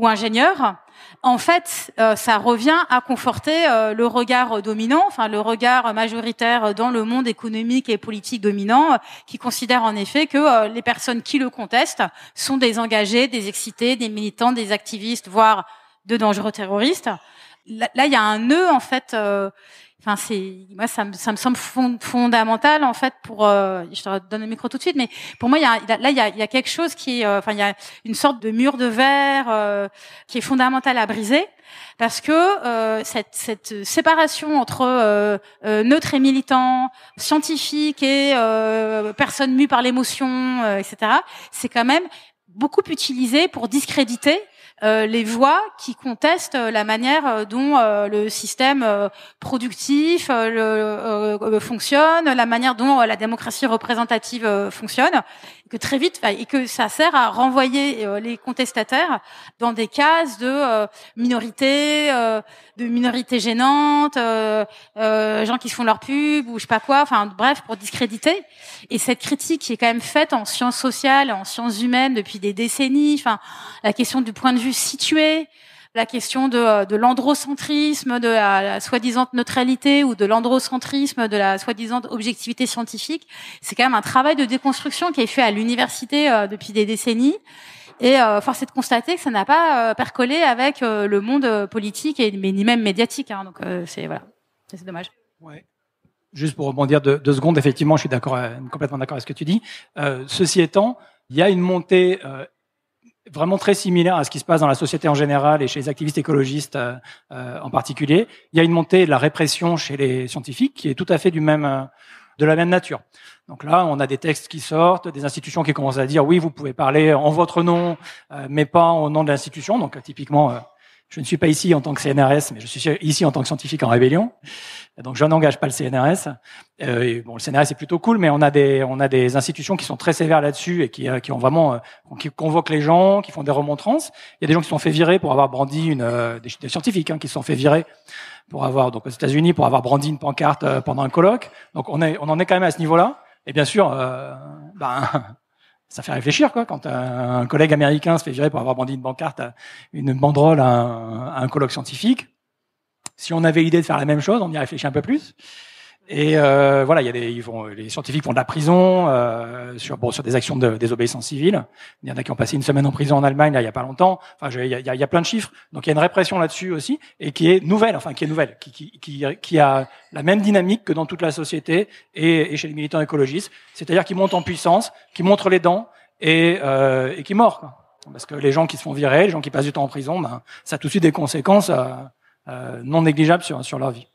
ingénieur. En fait, ça revient à conforter le regard dominant, le regard majoritaire dans le monde économique et politique dominant, qui considère en effet que les personnes qui le contestent sont des engagés, des excités, des militants, des activistes, voire de dangereux terroristes. Là, il y a un nœud en fait. Ça me semble fondamental en fait je te donne le micro tout de suite, mais pour moi il y a quelque chose qui est, il y a une sorte de mur de verre qui est fondamental à briser, parce que cette séparation entre neutre et militant, scientifique et personne mue par l'émotion, etc. C'est quand même beaucoup utilisé pour discréditer les voix qui contestent la manière dont le système productif fonctionne, la manière dont la démocratie représentative fonctionne, que très vite, et que ça sert à renvoyer les contestataires dans des cases de minorités gênantes, gens qui se font leur pub ou je sais pas quoi, bref, pour discréditer. Et cette critique qui est quand même faite en sciences sociales, en sciences humaines depuis des décennies, la question du point de vue situé, la question de l'androcentrisme, de la soi-disant neutralité ou de l'androcentrisme, de la soi-disant objectivité scientifique, c'est quand même un travail de déconstruction qui est fait à l'université depuis des décennies. Et force est de constater que ça n'a pas percolé avec le monde politique mais ni même médiatique. Donc c'est dommage. Ouais. Juste pour rebondir deux secondes, effectivement, je suis complètement d'accord avec ce que tu dis. Ceci étant, il y a une montée vraiment très similaire à ce qui se passe dans la société en général et chez les activistes écologistes en particulier. Il y a une montée de la répression chez les scientifiques qui est tout à fait de la même nature. Donc là, on a des textes qui sortent, des institutions qui commencent à dire oui, vous pouvez parler en votre nom, mais pas au nom de l'institution. Donc typiquement, Je ne suis pas ici en tant que CNRS, mais je suis ici en tant que scientifique en rébellion. Donc, je n'engage pas le CNRS. Et bon, le CNRS est plutôt cool, mais on a des institutions qui sont très sévères là-dessus et qui ont vraiment, qui convoquent les gens, qui font des remontrances. Il y a des gens qui se sont fait virer pour avoir brandi des scientifiques, qui se sont fait virer pour avoir, donc aux États-Unis, pour avoir brandi une pancarte pendant un colloque. Donc, on en est quand même à ce niveau-là. Et bien sûr, ça fait réfléchir, quoi, quand un collègue américain se fait virer pour avoir brandi une pancarte, une banderole à un colloque scientifique. Si on avait l'idée de faire la même chose, on y réfléchit un peu plus. Et voilà, les scientifiques font de la prison sur des actions de désobéissance civile. Il y en a qui ont passé une semaine en prison en Allemagne là il y a pas longtemps. Enfin, il y a plein de chiffres. Donc il y a une répression là-dessus aussi et qui est nouvelle, qui a la même dynamique que dans toute la société et chez les militants écologistes. C'est-à-dire qu'ils montent en puissance, qu'ils montrent les dents et qui mordent, quoi. Parce que les gens qui se font virer, les gens qui passent du temps en prison, ça a tout de suite des conséquences non négligeables sur leur vie.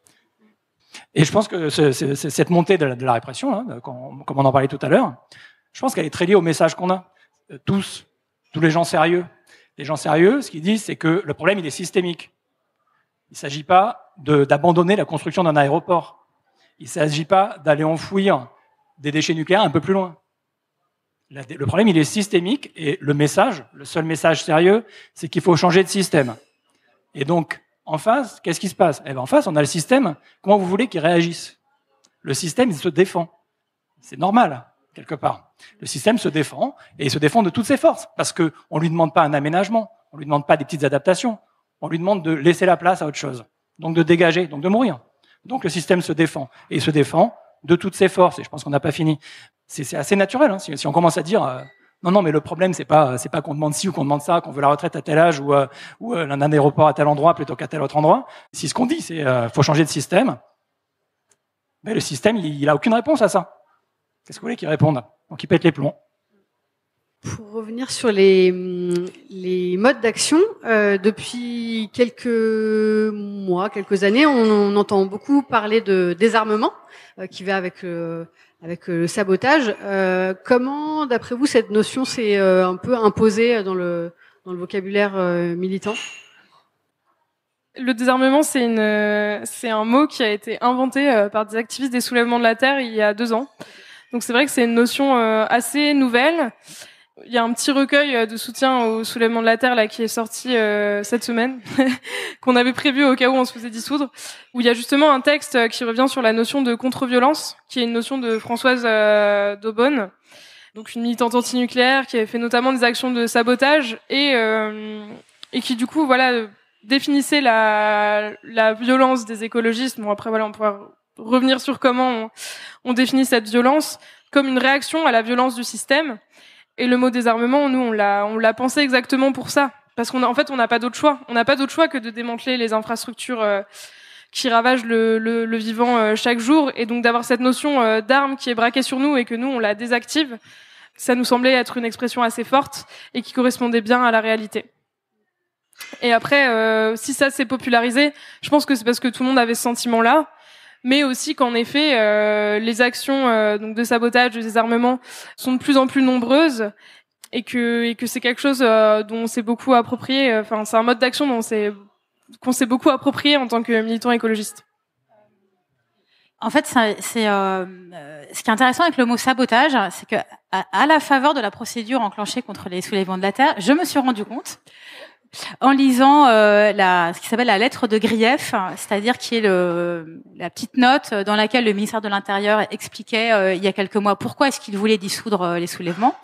Et je pense que cette montée de la répression, là, comme on en parlait tout à l'heure, je pense qu'elle est très liée au message qu'on a. Tous les gens sérieux. Les gens sérieux, ce qu'ils disent, c'est que le problème, il est systémique. Il ne s'agit pas d'abandonner la construction d'un aéroport. Il ne s'agit pas d'aller enfouir des déchets nucléaires un peu plus loin. Le problème, il est systémique et le seul message sérieux, c'est qu'il faut changer de système. Et donc, en face, qu'est-ce qui se passe? En face, on a le système. Comment vous voulez qu'il réagisse? Le système, il se défend. C'est normal, quelque part. Le système se défend, et il se défend de toutes ses forces, parce que on lui demande pas un aménagement, on lui demande pas des petites adaptations, on lui demande de laisser la place à autre chose. Donc de dégager, donc de mourir. Donc le système se défend, et il se défend de toutes ses forces, et je pense qu'on n'a pas fini. C'est assez naturel, hein, si on commence à dire... Non, mais le problème, c'est pas qu'on demande ci ou qu'on demande ça, qu'on veut la retraite à tel âge ou un aéroport à tel endroit plutôt qu'à tel autre endroit. Si ce qu'on dit, c'est faut changer de système, mais le système, il a aucune réponse à ça. Qu'est-ce que vous voulez qu'il réponde? Donc il pète les plombs. Pour revenir sur les modes d'action, depuis quelques mois, quelques années, on entend beaucoup parler de désarmement qui va avec le sabotage. Comment, d'après vous, cette notion s'est un peu imposée dans le vocabulaire militant? Le désarmement, c'est un mot qui a été inventé par des activistes des soulèvements de la Terre il y a 2 ans. Donc c'est vrai que c'est une notion assez nouvelle. Il y a un petit recueil de soutien au soulèvement de la Terre là qui est sorti cette semaine, qu'on avait prévu au cas où on se faisait dissoudre, où il y a justement un texte qui revient sur la notion de contre-violence, qui est une notion de Françoise Daubonne, donc une militante anti-nucléaire qui avait fait notamment des actions de sabotage et qui du coup définissait la violence des écologistes. Bon après on pourra revenir sur comment on définit cette violence comme une réaction à la violence du système. Et le mot désarmement, nous, on l'a pensé exactement pour ça. Parce qu'on n'a pas d'autre choix. On n'a pas d'autre choix que de démanteler les infrastructures qui ravagent le vivant chaque jour. Et donc d'avoir cette notion d'arme qui est braquée sur nous et que nous, on la désactive, ça nous semblait être une expression assez forte et qui correspondait bien à la réalité. Et après, si ça s'est popularisé, je pense que c'est parce que tout le monde avait ce sentiment-là. Mais aussi qu'en effet, les actions donc de sabotage, de désarmement sont de plus en plus nombreuses et que c'est quelque chose dont on s'est beaucoup approprié. Enfin, c'est un mode d'action qu'on s'est beaucoup approprié en tant que militant écologiste. En fait, ce qui est intéressant avec le mot sabotage, c'est que à la faveur de la procédure enclenchée contre les soulèvements de la Terre, je me suis rendu compte en lisant ce qui s'appelle la lettre de grief, c'est-à-dire qui est la petite note dans laquelle le ministère de l'Intérieur expliquait il y a quelques mois pourquoi est-ce qu'il voulait dissoudre les soulèvements.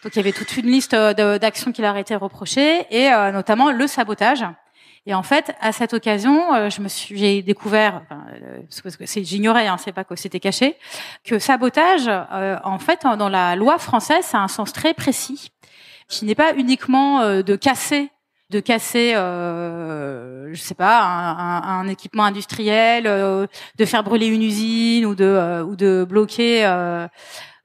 Donc il y avait toute une liste d'actions qui leur étaient reprochées et notamment le sabotage. Et en fait, à cette occasion, j'ai découvert, parce que j'ignorais, c'est pas que c'était caché, que sabotage, en fait, dans la loi française, ça a un sens très précis, qui n'est pas uniquement de casser, je sais pas, un équipement industriel, de faire brûler une usine ou de bloquer,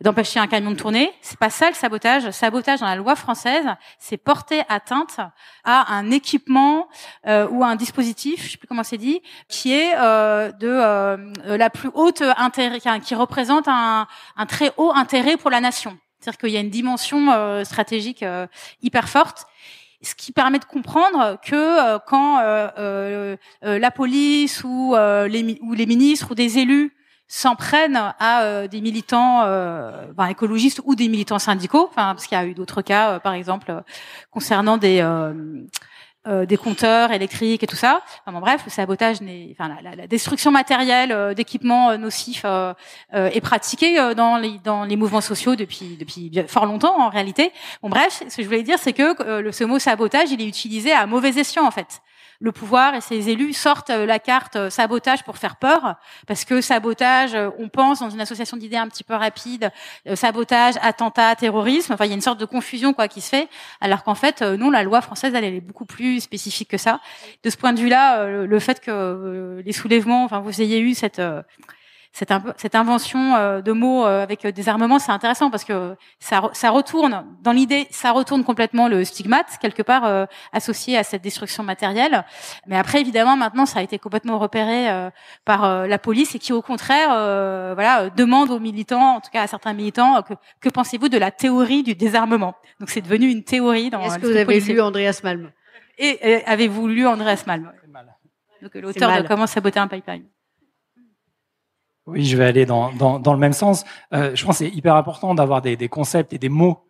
d'empêcher un camion de tourner. C'est pas ça le sabotage. Le sabotage dans la loi française, c'est porter atteinte à un équipement ou à un dispositif, je sais plus comment c'est dit, qui est de la plus haute intérêt, qui représente un très haut intérêt pour la nation. C'est-à-dire qu'il y a une dimension stratégique hyper forte. Ce qui permet de comprendre que quand la police ou les ministres ou des élus s'en prennent à des militants écologistes ou des militants syndicaux, parce qu'il y a eu d'autres cas, par exemple concernant des compteurs électriques et tout ça. Bref, le sabotage la destruction matérielle d'équipements nocifs est pratiquée dans les mouvements sociaux depuis fort longtemps en réalité. Bref, ce que je voulais dire, c'est que ce mot sabotage, il est utilisé à mauvais escient en fait. Le pouvoir et ses élus sortent la carte sabotage pour faire peur, parce que sabotage, on pense dans une association d'idées un petit peu rapide, sabotage, attentat, terrorisme. Il y a une sorte de confusion qui se fait, alors qu'en fait, non, la loi française, elle est beaucoup plus spécifique que ça. De ce point de vue-là, le fait que les soulèvements, vous ayez eu cette invention de mots avec désarmement, c'est intéressant parce que ça retourne, dans l'idée, ça retourne complètement le stigmate, quelque part associé à cette destruction matérielle. Mais après, évidemment, maintenant, ça a été complètement repéré par la police et qui, au contraire, demande aux militants, en tout cas à certains militants, que pensez-vous de la théorie du désarmement? Donc, c'est devenu une théorie dans Est-ce que vous avez lu Andreas Malm? Et avez-vous lu Andreas Malm? Donc, l'auteur de Comment saboter un pipeline. Oui, je vais aller dans le même sens. Je pense que c'est hyper important d'avoir des concepts et des mots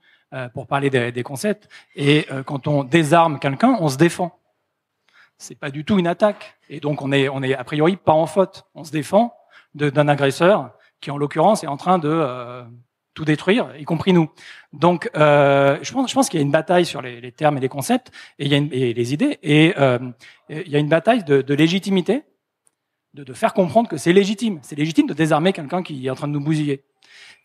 pour parler des concepts. Et quand on désarme quelqu'un, on se défend. C'est pas du tout une attaque. Et donc on est a priori pas en faute. On se défend d'un agresseur qui, en l'occurrence, est en train de tout détruire, y compris nous. Donc je pense qu'il y a une bataille sur les termes et les concepts et les idées. Et il y a une bataille de légitimité. De faire comprendre que c'est légitime. C'est légitime de désarmer quelqu'un qui est en train de nous bousiller.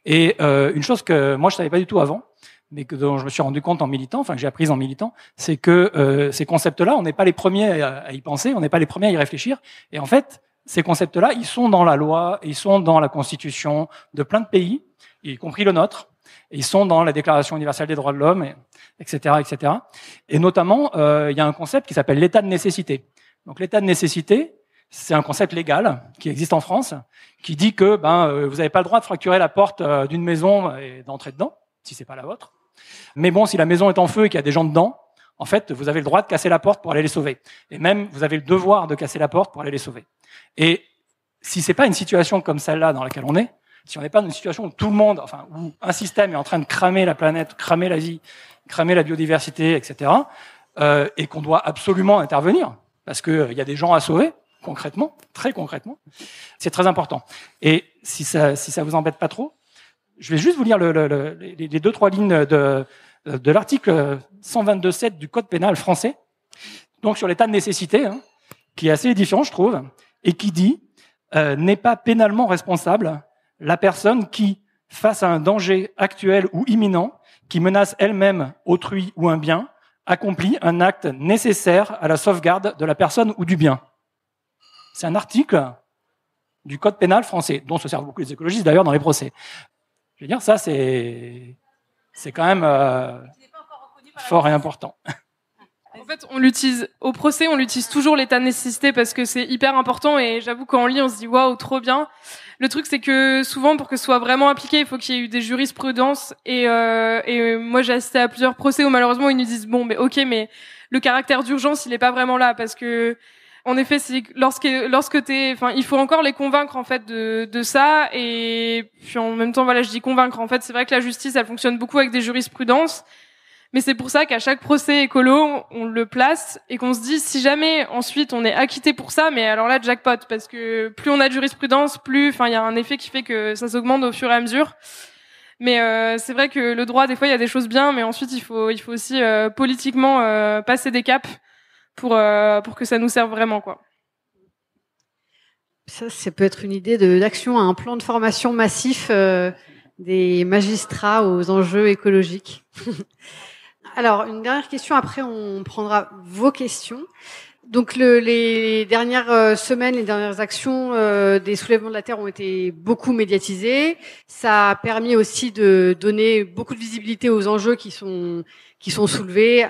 Et une chose que moi je savais pas du tout avant, mais dont je me suis rendu compte en militant, que j'ai apprise en militant, c'est que ces concepts-là, on n'est pas les premiers à y penser, on n'est pas les premiers à y réfléchir. Et en fait, ces concepts-là, ils sont dans la loi, ils sont dans la constitution de plein de pays, y compris le nôtre. Et ils sont dans la Déclaration universelle des droits de l'homme, etc., etc. Et notamment, il y a un concept qui s'appelle l'état de nécessité. Donc l'état de nécessité, c'est un concept légal qui existe en France, qui dit que vous n'avez pas le droit de fracturer la porte d'une maison et d'entrer dedans, si c'est pas la vôtre. Mais bon, si la maison est en feu et qu'il y a des gens dedans, en fait, vous avez le droit de casser la porte pour aller les sauver. Et même, vous avez le devoir de casser la porte pour aller les sauver. Et si c'est pas une situation comme celle-là dans laquelle on est, si on n'est pas dans une situation où tout le monde, où un système est en train de cramer la planète, cramer la vie, cramer la biodiversité, etc., et qu'on doit absolument intervenir, parce qu'il y a des gens à sauver, concrètement, très concrètement, c'est très important. Et si ça vous embête pas trop, je vais juste vous lire les 2-3 lignes de l'article 122.7 du Code pénal français, donc sur l'état de nécessité, qui est assez différent, je trouve, et qui dit n'est pas pénalement responsable la personne qui, face à un danger actuel ou imminent, qui menace elle-même autrui ou un bien, accomplit un acte nécessaire à la sauvegarde de la personne ou du bien. C'est un article du Code pénal français, dont se servent beaucoup les écologistes d'ailleurs dans les procès. Je veux dire, ça c'est quand même fort et important. En fait, on l'utilise au procès, on l'utilise toujours l'état de nécessité parce que c'est hyper important et j'avoue quand on lit, on se dit waouh, trop bien. Le truc c'est que souvent pour que ce soit vraiment appliqué, il faut qu'il y ait eu des jurisprudences et moi j'ai assisté à plusieurs procès où malheureusement ils nous disent bon mais OK mais le caractère d'urgence, il est pas vraiment là parce que en effet, c'est il faut encore les convaincre en fait de ça et puis en même temps voilà, je dis convaincre en fait, c'est vrai que la justice elle fonctionne beaucoup avec des jurisprudences. Mais c'est pour ça qu'à chaque procès écolo, on le place et qu'on se dit si jamais ensuite on est acquitté pour ça, mais alors là jackpot parce que plus on a de jurisprudence, plus il y a un effet qui fait que ça s'augmente au fur et à mesure. Mais c'est vrai que le droit des fois il y a des choses bien, mais ensuite il faut aussi politiquement passer des caps pour que ça nous serve vraiment quoi. Ça peut être une idée d'action, un plan de formation massif des magistrats aux enjeux écologiques. Alors, une dernière question, après on prendra vos questions. Donc les dernières semaines, les dernières actions des soulèvements de la Terre ont été beaucoup médiatisées. Ça a permis aussi de donner beaucoup de visibilité aux enjeux qui sont soulevés,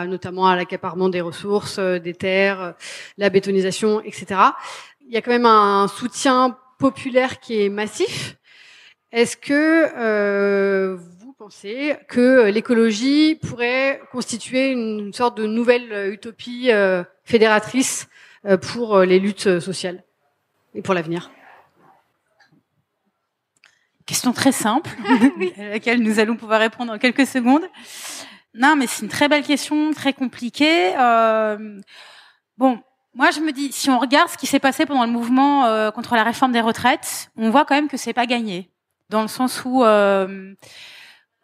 notamment à l'accaparement des ressources, des terres, la bétonisation, etc. Il y a quand même un soutien populaire qui est massif. Est-ce que vous penser que l'écologie pourrait constituer une sorte de nouvelle utopie fédératrice pour les luttes sociales et pour l'avenir. Question très simple, à laquelle nous allons pouvoir répondre en quelques secondes. Non, mais c'est une très belle question, très compliquée. Bon, moi je me dis, si on regarde ce qui s'est passé pendant le mouvement contre la réforme des retraites, on voit quand même que c'est pas gagné, dans le sens où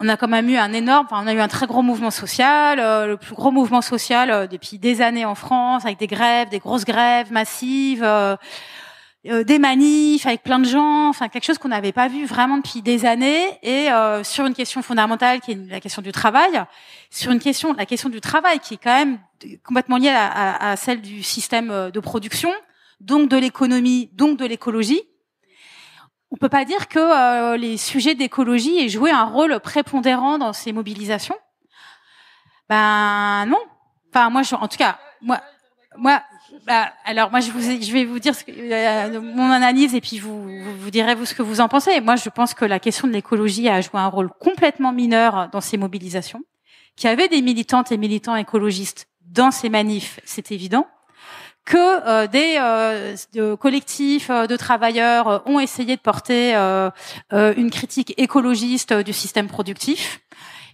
on a quand même eu on a eu un très gros mouvement social, le plus gros mouvement social depuis des années en France, avec des grèves, des grosses grèves massives. Des manifs avec plein de gens, enfin quelque chose qu'on n'avait pas vu vraiment depuis des années, et sur une question fondamentale qui est la question du travail, la question du travail qui est quand même complètement liée à celle du système de production, donc de l'économie, donc de l'écologie. On peut pas dire que les sujets d'écologie aient joué un rôle prépondérant dans ces mobilisations. Ben non. Enfin alors moi je vais vous dire mon analyse, et puis vous direz vous ce que vous en pensez. Moi je pense que la question de l'écologie a joué un rôle complètement mineur dans ces mobilisations. Qu'il y avait des militantes et militants écologistes dans ces manifs, c'est évident. Que des collectifs de travailleurs ont essayé de porter une critique écologiste du système productif,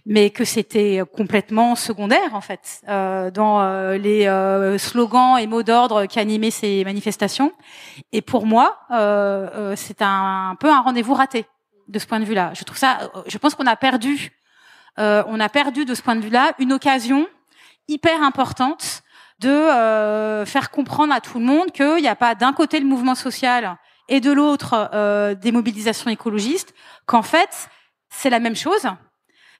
mais que c'était complètement secondaire en fait dans les slogans et mots d'ordre qui animaient ces manifestations. Et pour moi, c'est un peu un rendez-vous raté de ce point de vue-là. Je pense qu'on a perdu de ce point de vue-là une occasion hyper importante de faire comprendre à tout le monde qu'il n'y a pas d'un côté le mouvement social et de l'autre des mobilisations écologistes, qu'en fait c'est la même chose.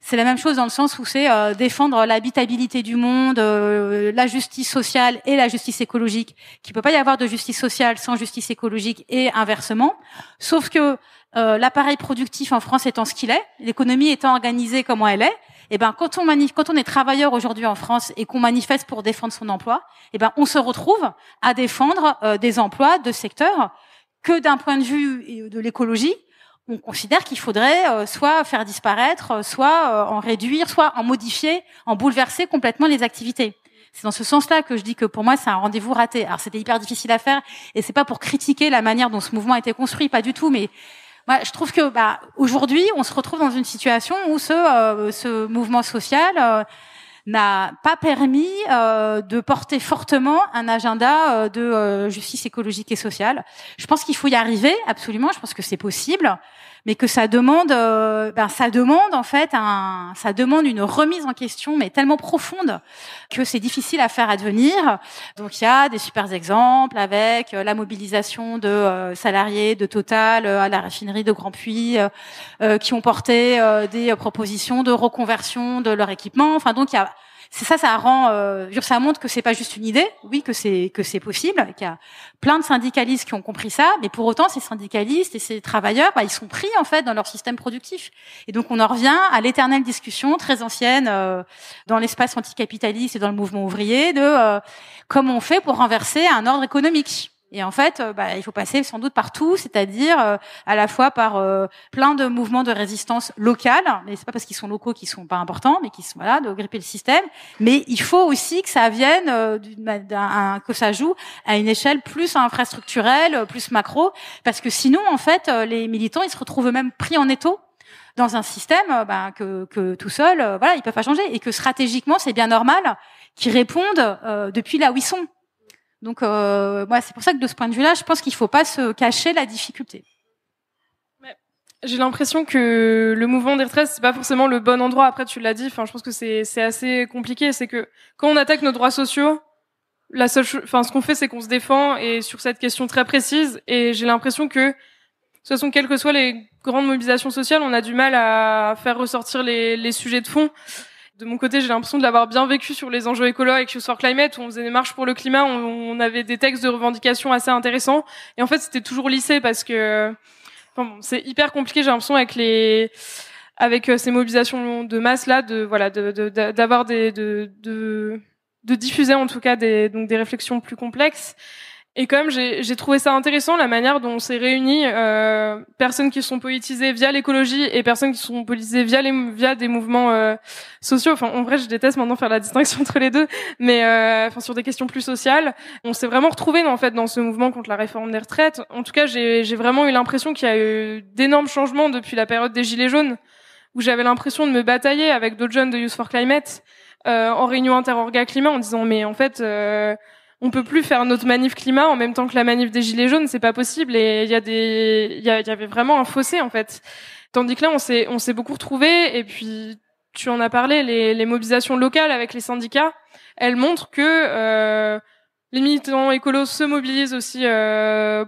C'est la même chose dans le sens où c'est défendre l'habitabilité du monde, la justice sociale et la justice écologique. Qu'il peut pas y avoir de justice sociale sans justice écologique et inversement. Sauf que l'appareil productif en France étant ce qu'il est, l'économie étant organisée comment elle est, et ben quand on est travailleur aujourd'hui en France et qu'on manifeste pour défendre son emploi, et ben on se retrouve à défendre des emplois de secteurs que d'un point de vue de l'écologie, on considère qu'il faudrait soit faire disparaître, soit en réduire, soit en modifier, en bouleverser complètement les activités. C'est dans ce sens-là que je dis que pour moi c'est un rendez-vous raté. Alors c'était hyper difficile à faire, et c'est pas pour critiquer la manière dont ce mouvement a été construit, pas du tout, mais moi je trouve que aujourd'hui on se retrouve dans une situation où ce mouvement social n'a pas permis de porter fortement un agenda de justice écologique et sociale. Je pense qu'il faut y arriver, absolument. Je pense que c'est possible, mais que ça demande en fait ça demande une remise en question, mais tellement profonde que c'est difficile à faire advenir. Donc il y a des super exemples avec la mobilisation de salariés de Total à la raffinerie de Grandpuits qui ont porté des propositions de reconversion de leur équipement. Enfin donc ça rend ça montre que c'est pas juste une idée, oui, que c'est possible, qu'il y a plein de syndicalistes qui ont compris ça, mais pour autant ces syndicalistes et ces travailleurs ils sont pris en fait dans leur système productif. Et donc on en revient à l'éternelle discussion très ancienne dans l'espace anticapitaliste et dans le mouvement ouvrier de comment on fait pour renverser un ordre économique. Et en fait, il faut passer sans doute par tout, c'est-à-dire à la fois par plein de mouvements de résistance locales, mais c'est pas parce qu'ils sont locaux qu'ils sont pas importants, mais qui sont de gripper le système. Mais il faut aussi que ça vienne que ça joue à une échelle plus infrastructurelle, plus macro, parce que sinon, en fait, les militants ils se retrouvent eux-mêmes pris en étau dans un système que tout seul, ils peuvent pas changer, et que stratégiquement c'est bien normal qu'ils répondent depuis là où ils sont. Donc, c'est pour ça que de ce point de vue-là, je pense qu'il faut pas se cacher la difficulté. J'ai l'impression que le mouvement des retraites, c'est pas forcément le bon endroit. Après, tu l'as dit. Enfin, je pense que c'est assez compliqué. C'est que quand on attaque nos droits sociaux, ce qu'on fait, c'est qu'on se défend, et sur cette question très précise. Et j'ai l'impression que, de toute façon, quelles que soient les grandes mobilisations sociales, on a du mal à faire ressortir les sujets de fond. De mon côté, j'ai l'impression de l'avoir bien vécu sur les enjeux écolo avec Youth for Climate, où on faisait des marches pour le climat, on avait des textes de revendication assez intéressants. Et en fait, c'était toujours lissé parce que, c'est hyper compliqué, j'ai l'impression, avec ces mobilisations de masse là, d'avoir de diffuser en tout cas des réflexions plus complexes. Et quand même, j'ai trouvé ça intéressant, la manière dont on s'est réunis, personnes qui sont politisées via l'écologie et personnes qui sont politisées via des mouvements sociaux. Enfin, en vrai, je déteste maintenant faire la distinction entre les deux, mais enfin sur des questions plus sociales, on s'est vraiment retrouvés en fait dans ce mouvement contre la réforme des retraites. En tout cas, j'ai vraiment eu l'impression qu'il y a eu d'énormes changements depuis la période des Gilets jaunes, où j'avais l'impression de me batailler avec d'autres jeunes de Youth for Climate en réunion inter-orga climat, en disant mais en fait on peut plus faire notre manif climat en même temps que la manif des Gilets jaunes, c'est pas possible. Et il y avait vraiment un fossé en fait. Tandis que là, on s'est beaucoup retrouvés. Et puis, tu en as parlé, les mobilisations locales avec les syndicats, elles montrent que les militants écolos se mobilisent aussi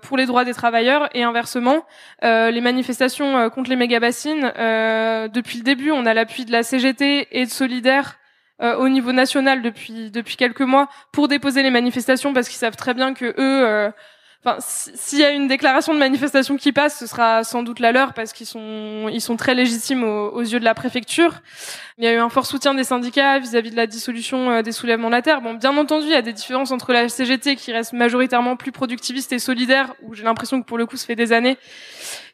pour les droits des travailleurs et inversement. Les manifestations contre les méga-bassines, depuis le début, on a l'appui de la CGT et de Solidaires au niveau national depuis quelques mois pour déposer les manifestations parce qu'ils savent très bien que eux s'il y a une déclaration de manifestation qui passe, ce sera sans doute la leur parce qu'ils sont très légitimes aux yeux de la préfecture. Il y a eu un fort soutien des syndicats vis-à-vis de la dissolution des soulèvements de la terre. Bon, bien entendu, il y a des différences entre la CGT qui reste majoritairement plus productiviste et solidaire, où j'ai l'impression que pour le coup, ça fait des années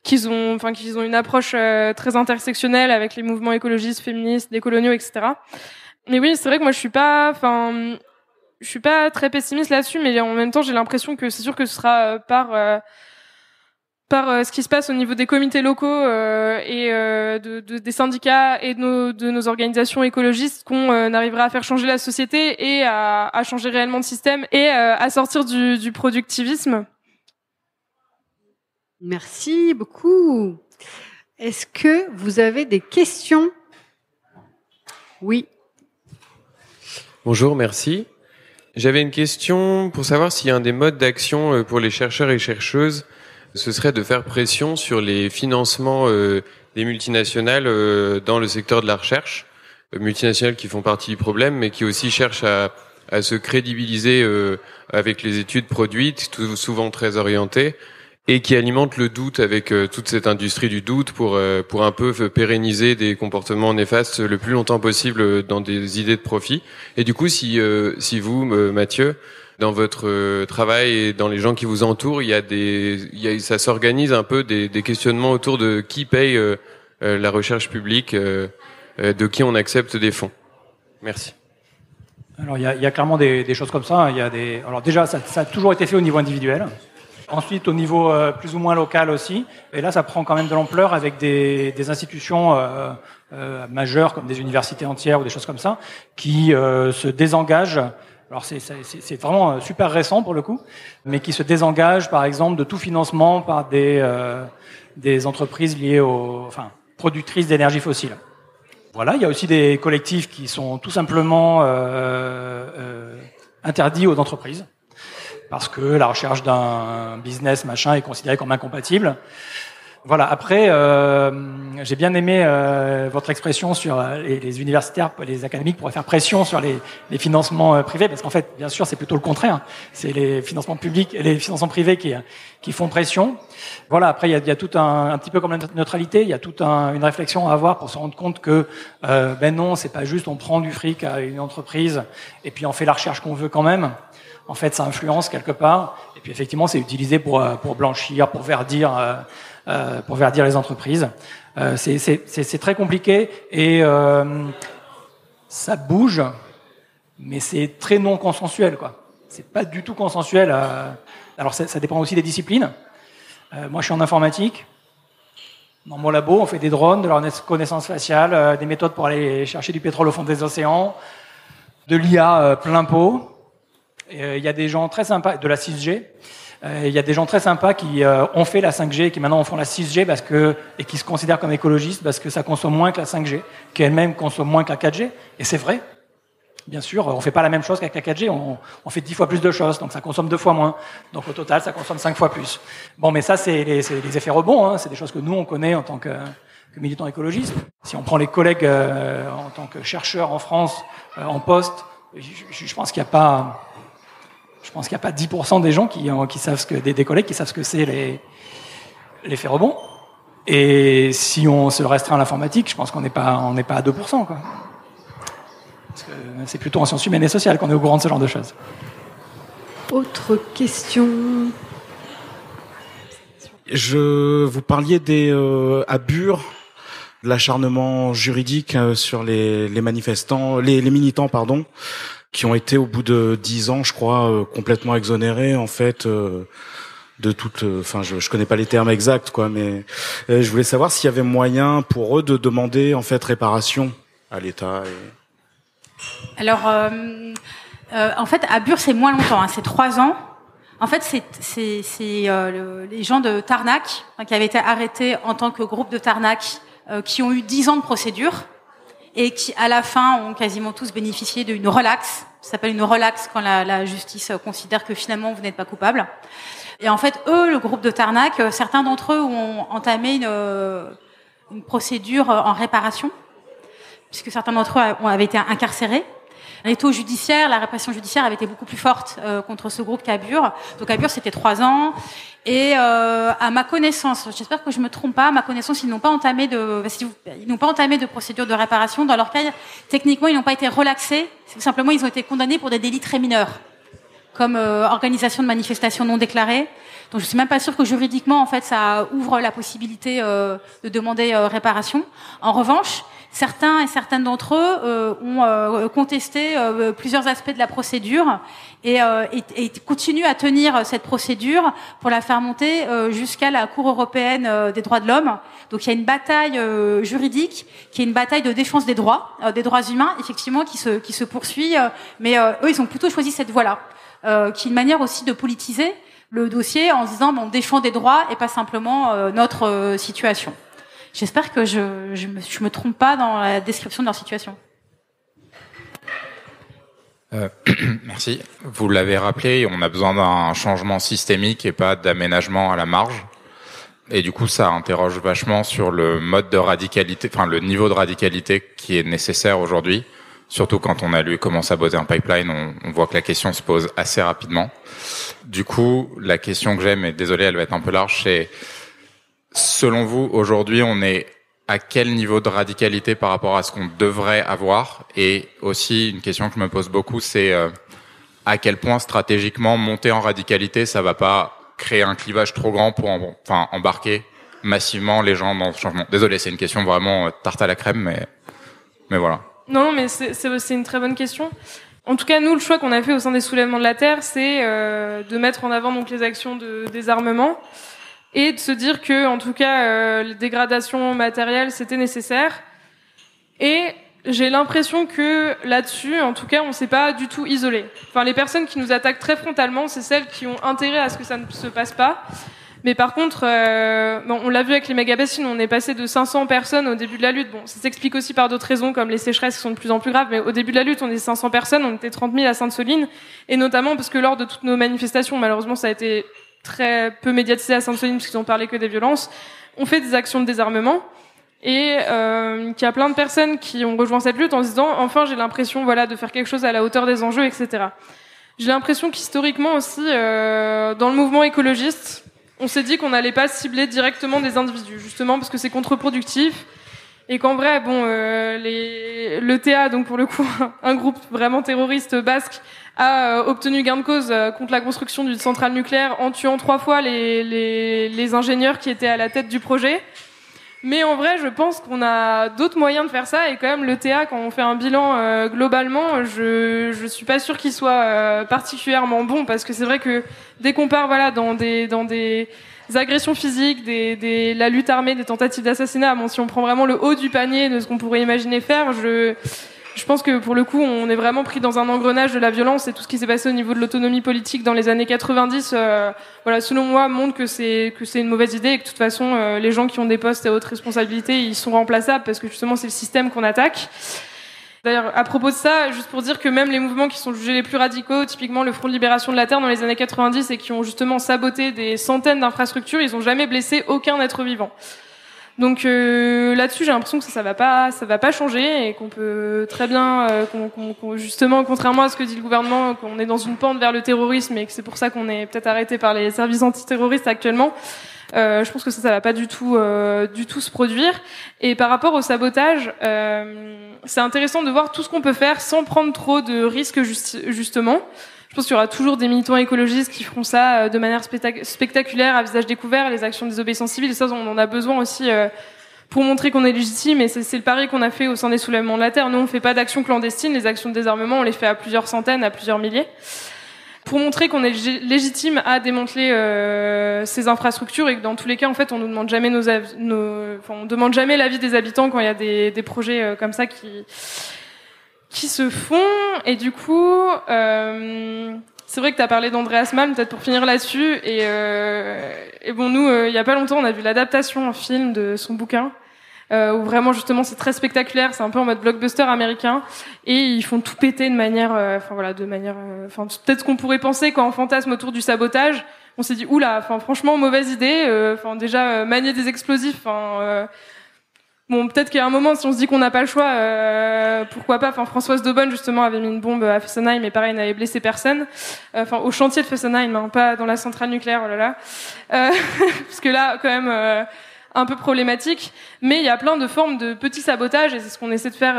qu'ils ont une approche très intersectionnelle avec les mouvements écologistes, féministes, décoloniaux, etc. Mais oui, c'est vrai que moi je suis pas très pessimiste là-dessus, mais en même temps j'ai l'impression que c'est sûr que ce sera par ce qui se passe au niveau des comités locaux et des syndicats et de nos organisations écologistes qu'on arrivera à faire changer la société et à changer réellement de système et à sortir du productivisme. Merci beaucoup. Est-ce que vous avez des questions? Oui. Bonjour, merci. J'avais une question pour savoir s'il y a un des modes d'action pour les chercheurs et chercheuses, ce serait de faire pression sur les financements des multinationales dans le secteur de la recherche, multinationales qui font partie du problème, mais qui aussi cherchent à se crédibiliser avec les études produites, souvent très orientées, et qui alimentent le doute avec toute cette industrie du doute pour un peu pérenniser des comportements néfastes le plus longtemps possible dans des idées de profit. Et du coup, si vous, Mathieu, dans votre travail et dans les gens qui vous entourent, ça s'organise un peu des questionnements autour de qui paye la recherche publique, de qui on accepte des fonds. Merci. Alors, il y a clairement des choses comme ça. Alors déjà, ça a toujours été fait au niveau individuel. Ensuite, au niveau plus ou moins local aussi. Et là, ça prend quand même de l'ampleur avec des institutions majeures comme des universités entières ou des choses comme ça qui se désengagent. Alors c'est vraiment super récent pour le coup, mais qui se désengagent par exemple de tout financement par des entreprises liées productrices d'énergie fossile. Voilà, il y a aussi des collectifs qui sont tout simplement interdits aux entreprises parce que la recherche d'un business machin est considérée comme incompatible. Voilà. Après, j'ai bien aimé votre expression sur les universitaires, les académiques pourraient faire pression sur les financements privés, parce qu'en fait, bien sûr, c'est plutôt le contraire. C'est les financements publics et les financements privés qui font pression. Voilà. Après, il y a tout un petit peu comme la neutralité, il y a toute une réflexion à avoir pour se rendre compte que non, c'est pas juste on prend du fric à une entreprise et puis on fait la recherche qu'on veut quand même. En fait, ça influence quelque part. Et puis effectivement, c'est utilisé pour blanchir, pour verdir les entreprises. C'est très compliqué et ça bouge, mais c'est très non consensuel, quoi. C'est pas du tout consensuel. Alors ça dépend aussi des disciplines. Moi, je suis en informatique. Dans mon labo, on fait des drones, de la reconnaissance faciale, des méthodes pour aller chercher du pétrole au fond des océans, de l'IA plein pot. Il y a des gens très sympas, de la 6G. Il y a des gens très sympas qui ont fait la 5G et qui maintenant font la 6G et qui se considèrent comme écologistes parce que ça consomme moins que la 5G, qui elle-même consomme moins que la 4G. Et c'est vrai. Bien sûr, on fait pas la même chose qu'avec la 4G, on fait 10 fois plus de choses, donc ça consomme 2 fois moins. Donc au total, ça consomme 5 fois plus. Bon, mais ça, c'est les effets rebonds, hein. C'est des choses que nous, on connaît en tant que militants écologistes. Si on prend les collègues en tant que chercheurs en France, en poste, je pense qu'il n'y a pas 10% des gens qui savent des collègues qui savent ce que c'est l'effet rebond. Et si on se restreint à l'informatique, je pense qu'on n'est pas à 2%, quoi. Parce que c'est plutôt en sciences humaines et sociales qu'on est au courant de ce genre de choses. Autre question? Vous parliez à Bure, de l'acharnement juridique sur les manifestants, les militants, pardon, qui ont été au bout de 10 ans, je crois, complètement exonérés, en fait, de toute. Enfin, je connais pas les termes exacts, quoi, mais je voulais savoir s'il y avait moyen pour eux de demander en fait réparation à l'État. Alors, en fait, à Bure, c'est moins longtemps, hein, c'est 3 ans. En fait, c'est les gens de Tarnac, qui avaient été arrêtés en tant que groupe de Tarnac, qui ont eu 10 ans de procédure et qui, à la fin, ont quasiment tous bénéficié d'une relaxe. Ça s'appelle une relaxe quand la justice considère que finalement vous n'êtes pas coupable. Et en fait, eux, le groupe de Tarnac, certains d'entre eux ont entamé une procédure en réparation, puisque certains d'entre eux avaient été incarcérés. Les taux judiciaires, la répression judiciaire avait été beaucoup plus forte contre ce groupe qu'à Bure. Donc à Bure, c'était 3 ans. Et à ma connaissance, j'espère que je me trompe pas, à ma connaissance, ils n'ont pas entamé de procédure de réparation. Dans leur cas, techniquement, ils n'ont pas été relaxés. C'est tout simplement, ils ont été condamnés pour des délits très mineurs, comme organisation de manifestations non déclarées. Donc je suis même pas sûre que juridiquement, en fait, ça ouvre la possibilité de demander réparation. En revanche, certains et certaines d'entre eux ont contesté plusieurs aspects de la procédure et continuent à tenir cette procédure pour la faire monter jusqu'à la Cour européenne des droits de l'homme. Donc il y a une bataille juridique qui est une bataille de défense des droits humains, effectivement, qui se poursuit. Mais eux, ils ont plutôt choisi cette voie-là, qui est une manière aussi de politiser le dossier en disant on défend des droits et pas simplement notre situation. J'espère que je me trompe pas dans la description de leur situation. Merci. Vous l'avez rappelé, on a besoin d'un changement systémique et pas d'aménagement à la marge. Et du coup, ça interroge vachement sur le mode de radicalité, enfin le niveau de radicalité qui est nécessaire aujourd'hui. Surtout quand on a lu comment saboter un pipeline, on voit que la question se pose assez rapidement. Du coup, la question que j'ai, mais désolé, elle va être un peu large, c'est selon vous, aujourd'hui, on est à quel niveau de radicalité par rapport à ce qu'on devrait avoir? Et aussi, une question que je me pose beaucoup, c'est à quel point stratégiquement monter en radicalité, ça va pas créer un clivage trop grand pour embarquer massivement les gens dans ce changement. Désolé, c'est une question vraiment tarte à la crème, mais voilà. Non, mais c'est une très bonne question. En tout cas, nous, le choix qu'on a fait au sein des Soulèvements de la Terre, c'est de mettre en avant donc les actions de désarmement et de se dire que, en tout cas, les dégradations matérielles, c'était nécessaire. Et j'ai l'impression que là-dessus, en tout cas, on s'est pas du tout isolé. Enfin, les personnes qui nous attaquent très frontalement, c'est celles qui ont intérêt à ce que ça ne se passe pas. Mais par contre, on l'a vu avec les méga-bassines, on est passé de 500 personnes au début de la lutte. Bon, ça s'explique aussi par d'autres raisons, comme les sécheresses qui sont de plus en plus graves, mais au début de la lutte, on est 500 personnes, on était 30 000 à Sainte-Soline, et notamment parce que lors de toutes nos manifestations, malheureusement, ça a été très peu médiatisé à Sainte-Soline, puisqu'ils ont parlé que des violences, on fait des actions de désarmement, et qu'il y a plein de personnes qui ont rejoint cette lutte en se disant, enfin, j'ai l'impression, voilà, de faire quelque chose à la hauteur des enjeux, etc. J'ai l'impression qu'historiquement aussi, dans le mouvement écologiste, on s'est dit qu'on n'allait pas cibler directement des individus, justement parce que c'est contre-productif et qu'en vrai, l'ETA, donc pour le coup, un groupe vraiment terroriste basque, a obtenu gain de cause contre la construction d'une centrale nucléaire en tuant 3 fois les ingénieurs qui étaient à la tête du projet. Mais en vrai, je pense qu'on a d'autres moyens de faire ça et quand même l'ETA, quand on fait un bilan globalement, je suis pas sûre qu'il soit particulièrement bon parce que c'est vrai que dès qu'on part dans des agressions physiques, la lutte armée, des tentatives d'assassinat, si on prend vraiment le haut du panier de ce qu'on pourrait imaginer faire, je pense que pour le coup, on est vraiment pris dans un engrenage de la violence et tout ce qui s'est passé au niveau de l'autonomie politique dans les années 90, selon moi, montre que c'est une mauvaise idée et que de toute façon, les gens qui ont des postes à haute responsabilité, ils sont remplaçables parce que justement, c'est le système qu'on attaque. D'ailleurs, à propos de ça, juste pour dire que même les mouvements qui sont jugés les plus radicaux, typiquement le Front de Libération de la Terre dans les années 90 et qui ont justement saboté des centaines d'infrastructures, ils ont jamais blessé aucun être vivant. Donc là-dessus, j'ai l'impression que ça va pas changer et qu'on peut très bien, justement, contrairement à ce que dit le gouvernement, qu'on est dans une pente vers le terrorisme et que c'est pour ça qu'on est peut-être arrêté par les services antiterroristes actuellement. Je pense que ça va pas du tout se produire. Et par rapport au sabotage, c'est intéressant de voir tout ce qu'on peut faire sans prendre trop de risques justement. Je pense qu'il y aura toujours des militants écologistes qui feront ça de manière spectaculaire, à visage découvert, les actions de désobéissance civile. Et ça, on en a besoin aussi pour montrer qu'on est légitime. Et c'est le pari qu'on a fait au sein des soulèvements de la Terre. Nous, on fait pas d'actions clandestines. Les actions de désarmement, on les fait à plusieurs centaines, à plusieurs milliers. Pour montrer qu'on est légitime à démanteler ces infrastructures et que dans tous les cas, en fait, on nous demande jamais on demande jamais l'avis des habitants quand il y a des projets comme ça qui se font. Et du coup, c'est vrai que tu as parlé d'Andreas Malm, peut-être pour finir là-dessus. Et bon, nous, il y a pas longtemps, on a vu l'adaptation en film de son bouquin, où vraiment, justement, c'est très spectaculaire. C'est un peu en mode blockbuster américain. Et ils font tout péter de manière, peut-être ce qu'on pourrait penser quand on fantasme autour du sabotage. On s'est dit, oula, franchement, mauvaise idée. Déjà, manier des explosifs, bon, peut-être qu'il y a un moment, si on se dit qu'on n'a pas le choix, pourquoi pas. Françoise Daubonne, justement, avait mis une bombe à Fessenheim, mais pareil, n'avait blessé personne. Au chantier de Fessenheim, pas dans la centrale nucléaire, oh là là. Parce que là, quand même, un peu problématique. Mais il y a plein de formes de petits sabotages, et c'est ce qu'on essaie de faire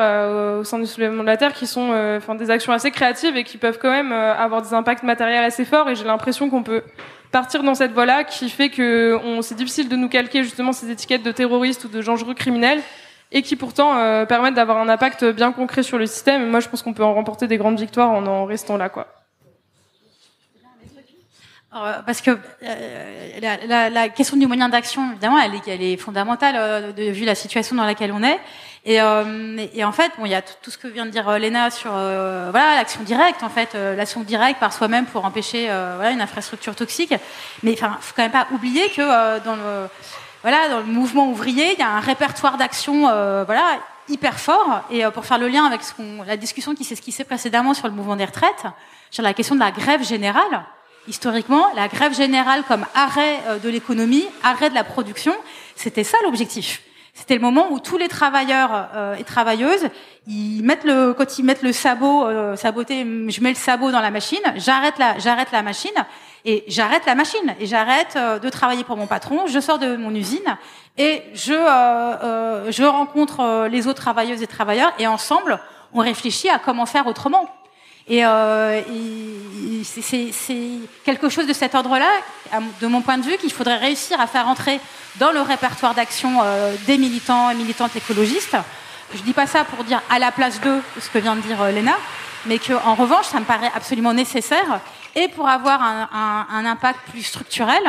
au sein du soulèvement de la Terre, qui sont des actions assez créatives et qui peuvent quand même avoir des impacts matériels assez forts. Et j'ai l'impression qu'on peut partir dans cette voie-là, qui fait que c'est difficile de nous calquer justement ces étiquettes de terroristes ou de dangereux criminels, et qui pourtant permettent d'avoir un impact bien concret sur le système. Et moi, je pense qu'on peut en remporter des grandes victoires en restant là, quoi. Parce que la question du moyen d'action, évidemment, elle est fondamentale vu la situation dans laquelle on est. Et en fait, bon, il y a tout ce que vient de dire Léna sur l'action directe, en fait, l'action directe par soi-même pour empêcher une infrastructure toxique. Mais faut quand même pas oublier que dans le mouvement ouvrier, il y a un répertoire d'actions hyper fort. Et pour faire le lien avec la discussion qui s'est esquissée précédemment sur le mouvement des retraites, sur la question de la grève générale. Historiquement, la grève générale comme arrêt de l'économie, arrêt de la production, c'était ça l'objectif. C'était le moment où tous les travailleurs et travailleuses, quand ils mettent le sabot, je mets le sabot dans la machine, j'arrête la machine et j'arrête de travailler pour mon patron, je sors de mon usine et je rencontre les autres travailleuses et travailleurs, et ensemble, on réfléchit à comment faire autrement. Et c'est quelque chose de cet ordre-là, de mon point de vue, qu'il faudrait réussir à faire entrer dans le répertoire d'action des militants et militantes écologistes. Je dis pas ça pour dire à la place d'eux ce que vient de dire Léna, mais que en revanche, ça me paraît absolument nécessaire, et pour avoir un impact plus structurel,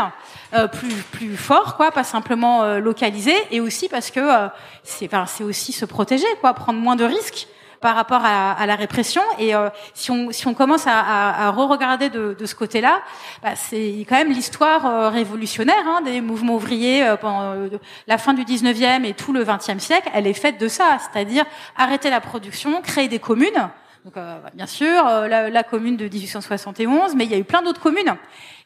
plus fort, quoi, pas simplement localisé, et aussi parce que c'est aussi se protéger, quoi, prendre moins de risques par rapport à la répression. Et si on commence à re-regarder de ce côté-là, c'est quand même l'histoire révolutionnaire des mouvements ouvriers pendant la fin du 19e et tout le 20e siècle, elle est faite de ça, c'est-à-dire arrêter la production, créer des communes. Donc bien sûr, la commune de 1871, mais il y a eu plein d'autres communes.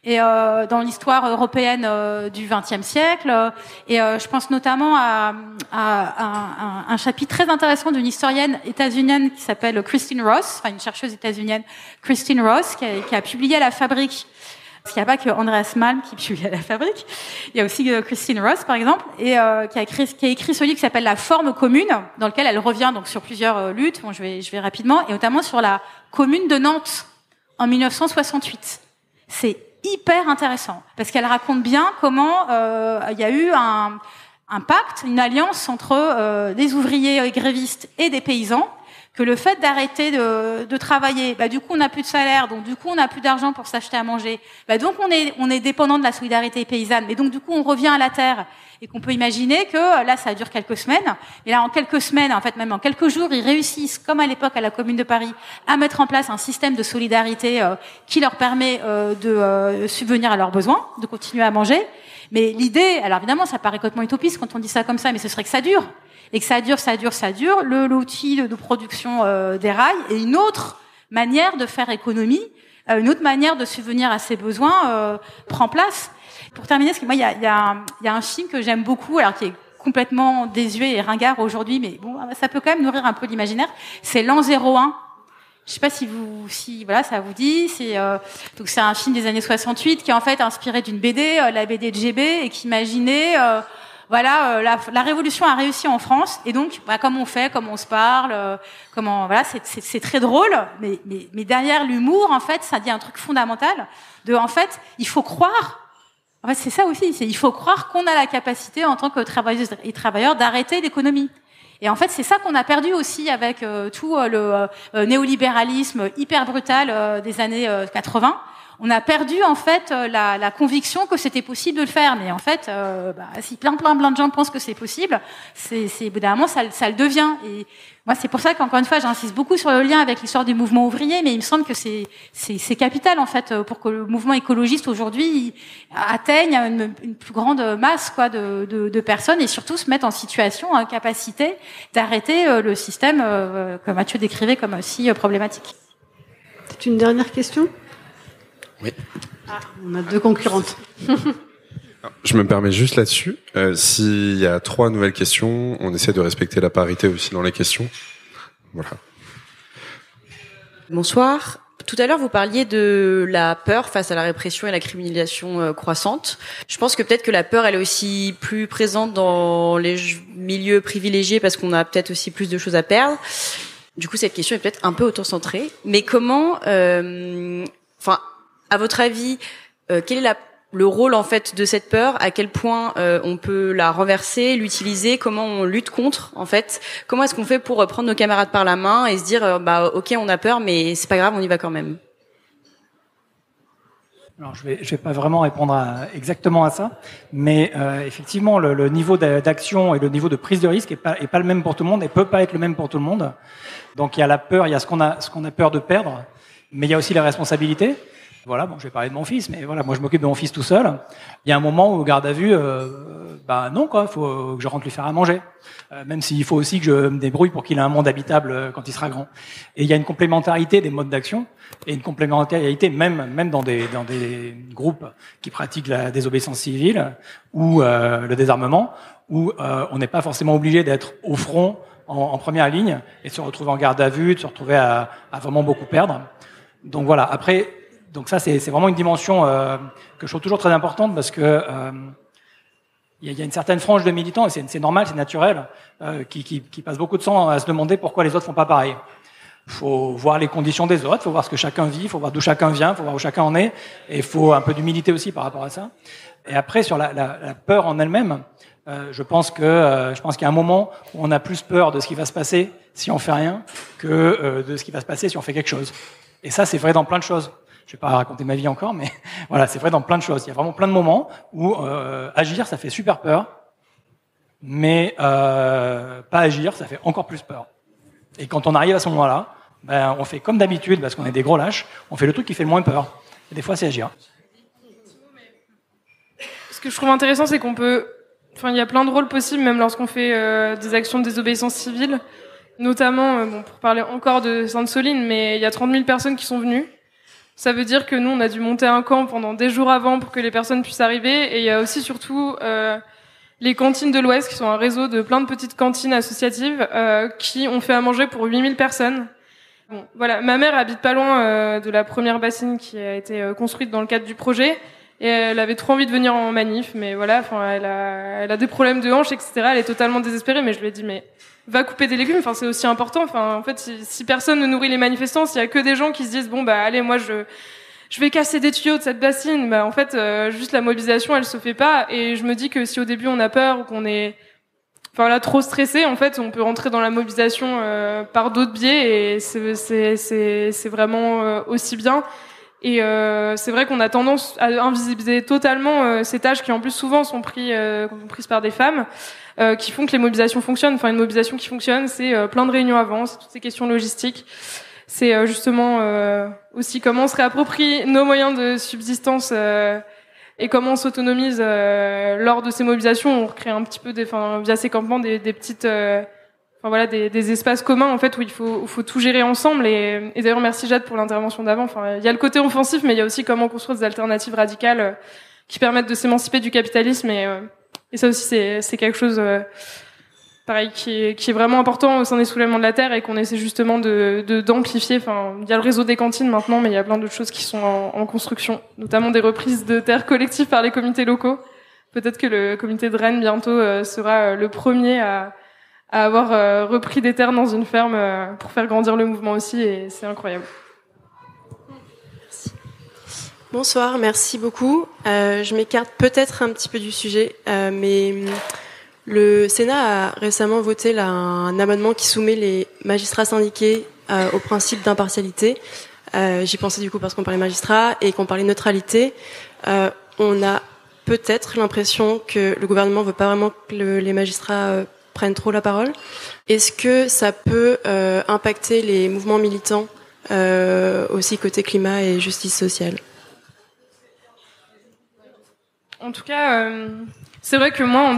Et dans l'histoire européenne du XXe siècle, et je pense notamment à un chapitre très intéressant d'une historienne états-unienne qui s'appelle Christine Ross, une chercheuse états-unienne, Christine Ross, qui a publié à La Fabrique. Parce qu'il n'y a pas que Andreas Malm qui publie à La Fabrique, il y a aussi Christine Ross, par exemple, et qui a écrit ce livre qui s'appelle La forme commune, dans lequel elle revient donc sur plusieurs luttes. Bon, je vais rapidement, et notamment sur la commune de Nantes en 1968. C'est hyper intéressant parce qu'elle raconte bien comment il y a eu un pacte, une alliance entre des ouvriers grévistes et des paysans, que le fait d'arrêter de travailler, du coup on n'a plus de salaire, donc du coup on n'a plus d'argent pour s'acheter à manger, donc on est dépendant de la solidarité paysanne, mais donc du coup on revient à la terre, et qu'on peut imaginer que là ça dure quelques semaines, et là en quelques semaines, en fait même en quelques jours, ils réussissent, comme à l'époque à la Commune de Paris, à mettre en place un système de solidarité qui leur permet de subvenir à leurs besoins, de continuer à manger. Mais l'idée, alors évidemment ça paraît complètement utopiste quand on dit ça comme ça, mais ce serait que ça dure. Et que ça dure, l'outil de production déraille, et une autre manière de faire économie, une autre manière de subvenir à ses besoins prend place. Pour terminer, parce que moi, il y a un film que j'aime beaucoup, alors qui est complètement désuet et ringard aujourd'hui, mais bon, ça peut quand même nourrir un peu l'imaginaire. C'est l'an 01. Je sais pas si ça vous dit. Donc c'est un film des années 68 qui est en fait inspiré d'une BD, la BD de GB, et qui imaginait voilà, la révolution a réussi en France, et donc, comment on fait, comment on se parle, voilà, c'est très drôle, mais derrière l'humour, en fait, ça dit un truc fondamental en fait, il faut croire. En fait, c'est ça aussi, il faut croire qu'on a la capacité, en tant que travailleuses et travailleurs, d'arrêter l'économie. Et en fait, c'est ça qu'on a perdu aussi avec tout le néolibéralisme hyper brutal des années 80. On a perdu en fait la conviction que c'était possible de le faire. Mais en fait, si plein de gens pensent que c'est possible, c'est bout d'un moment ça le devient. Et moi, c'est pour ça qu'encore une fois, j'insiste beaucoup sur le lien avec l'histoire du mouvement ouvrier. Mais il me semble que c'est capital en fait pour que le mouvement écologiste aujourd'hui atteigne une plus grande masse de personnes, et surtout se mettre en situation, en capacité d'arrêter le système que Mathieu décrivait comme si problématique. C'est une dernière question? Oui. On a 2 concurrentes. Je me permets juste là-dessus. S'il y a 3 nouvelles questions, on essaie de respecter la parité aussi dans les questions. Voilà. Bonsoir. Tout à l'heure, vous parliez de la peur face à la répression et la criminalisation croissante. Je pense que peut-être que la peur, elle est aussi plus présente dans les milieux privilégiés parce qu'on a peut-être aussi plus de choses à perdre. Du coup, cette question est peut-être un peu auto-centrée. Mais comment, à votre avis, quel est le rôle en fait de cette peur? À quel point on peut la renverser, l'utiliser? Comment on lutte contre en fait? Comment est-ce qu'on fait pour prendre nos camarades par la main et se dire ok, on a peur, mais c'est pas grave, on y va quand même? Alors, je vais pas vraiment répondre exactement à ça, mais effectivement, le niveau d'action et le niveau de prise de risque est pas le même pour tout le monde et peut pas être le même pour tout le monde. Donc, il y a la peur, il y a ce qu'on a peur de perdre, mais il y a aussi les responsabilités. Voilà, bon, je vais parler de mon fils, mais voilà, moi je m'occupe de mon fils tout seul. Il y a un moment où, garde à vue, non, quoi, faut que je rentre lui faire à manger. Même s'il faut aussi que je me débrouille pour qu'il ait un monde habitable quand il sera grand. Et il y a une complémentarité des modes d'action et une complémentarité même dans des groupes qui pratiquent la désobéissance civile ou le désarmement, où on n'est pas forcément obligé d'être au front en première ligne et de se retrouver en garde à vue, de se retrouver à vraiment beaucoup perdre. Donc voilà. Après. Donc ça, c'est vraiment une dimension que je trouve toujours très importante parce que il y a une certaine frange de militants, et c'est normal, c'est naturel, qui passent beaucoup de temps à se demander pourquoi les autres font pas pareil. Il faut voir les conditions des autres, il faut voir ce que chacun vit, il faut voir d'où chacun vient, il faut voir où chacun en est, et il faut un peu d'humilité aussi par rapport à ça. Et après, sur la peur en elle-même, je pense qu'il y a un moment où on a plus peur de ce qui va se passer si on fait rien que de ce qui va se passer si on fait quelque chose. Et ça, c'est vrai dans plein de choses. Je vais pas raconter ma vie encore, mais voilà, c'est vrai dans plein de choses. Il y a vraiment plein de moments où agir, ça fait super peur, mais pas agir, ça fait encore plus peur. Et quand on arrive à ce moment-là, on fait comme d'habitude, parce qu'on est des gros lâches, on fait le truc qui fait le moins peur. Et des fois, c'est agir. Ce que je trouve intéressant, c'est il y a plein de rôles possibles, même lorsqu'on fait des actions de désobéissance civile. Notamment, pour parler encore de Sainte-Soline, mais il y a 30 000 personnes qui sont venues. Ça veut dire que nous, on a dû monter un camp pendant des jours avant pour que les personnes puissent arriver. Et il y a aussi surtout les cantines de l'Ouest, qui sont un réseau de plein de petites cantines associatives qui ont fait à manger pour 8000 personnes. Bon, voilà. Ma mère habite pas loin de la première bassine qui a été construite dans le cadre du projet. Et elle avait trop envie de venir en manif, mais voilà, elle a des problèmes de hanches, etc. Elle est totalement désespérée, mais je lui ai dit, mais va couper des légumes, c'est aussi important. En fait, si personne ne nourrit les manifestants, s'il y a que des gens qui se disent, allez, moi, je vais casser des tuyaux de cette bassine, en fait, juste la mobilisation, elle se fait pas. Et je me dis que si au début on a peur ou qu'on est, trop stressé, en fait, on peut rentrer dans la mobilisation par d'autres biais, et c'est vraiment aussi bien. Et c'est vrai qu'on a tendance à invisibiliser totalement ces tâches qui en plus souvent sont prises par des femmes, qui font que les mobilisations fonctionnent. Une mobilisation qui fonctionne, c'est plein de réunions avant, c'est toutes ces questions logistiques. C'est justement aussi comment on se réapproprie nos moyens de subsistance et comment on s'autonomise lors de ces mobilisations. On recrée un petit peu via ces campements des petites des espaces communs en fait où il faut tout gérer ensemble, et d'ailleurs merci Jade pour l'intervention d'avant. Il y a le côté offensif, mais il y a aussi comment construire des alternatives radicales qui permettent de s'émanciper du capitalisme, et ça aussi c'est quelque chose pareil qui est vraiment important au sein des soulèvements de la terre, et qu'on essaie justement d'amplifier. Il y a le réseau des cantines maintenant, mais il y a plein d'autres choses qui sont en construction, notamment des reprises de terres collectives par les comités locaux. peut-être que le comité de Rennes bientôt sera le premier à avoir repris des terres dans une ferme pour faire grandir le mouvement aussi, et c'est incroyable. Merci. Bonsoir, merci beaucoup. Je m'écarte peut-être un petit peu du sujet, mais le Sénat a récemment voté un amendement qui soumet les magistrats syndiqués au principe d'impartialité. J'y pensais du coup parce qu'on parlait magistrats et qu'on parlait neutralité. On a peut-être l'impression que le gouvernement veut pas vraiment que les magistrats prennent trop la parole. Est-ce que ça peut impacter les mouvements militants aussi côté climat et justice sociale? En tout cas, c'est vrai que moi,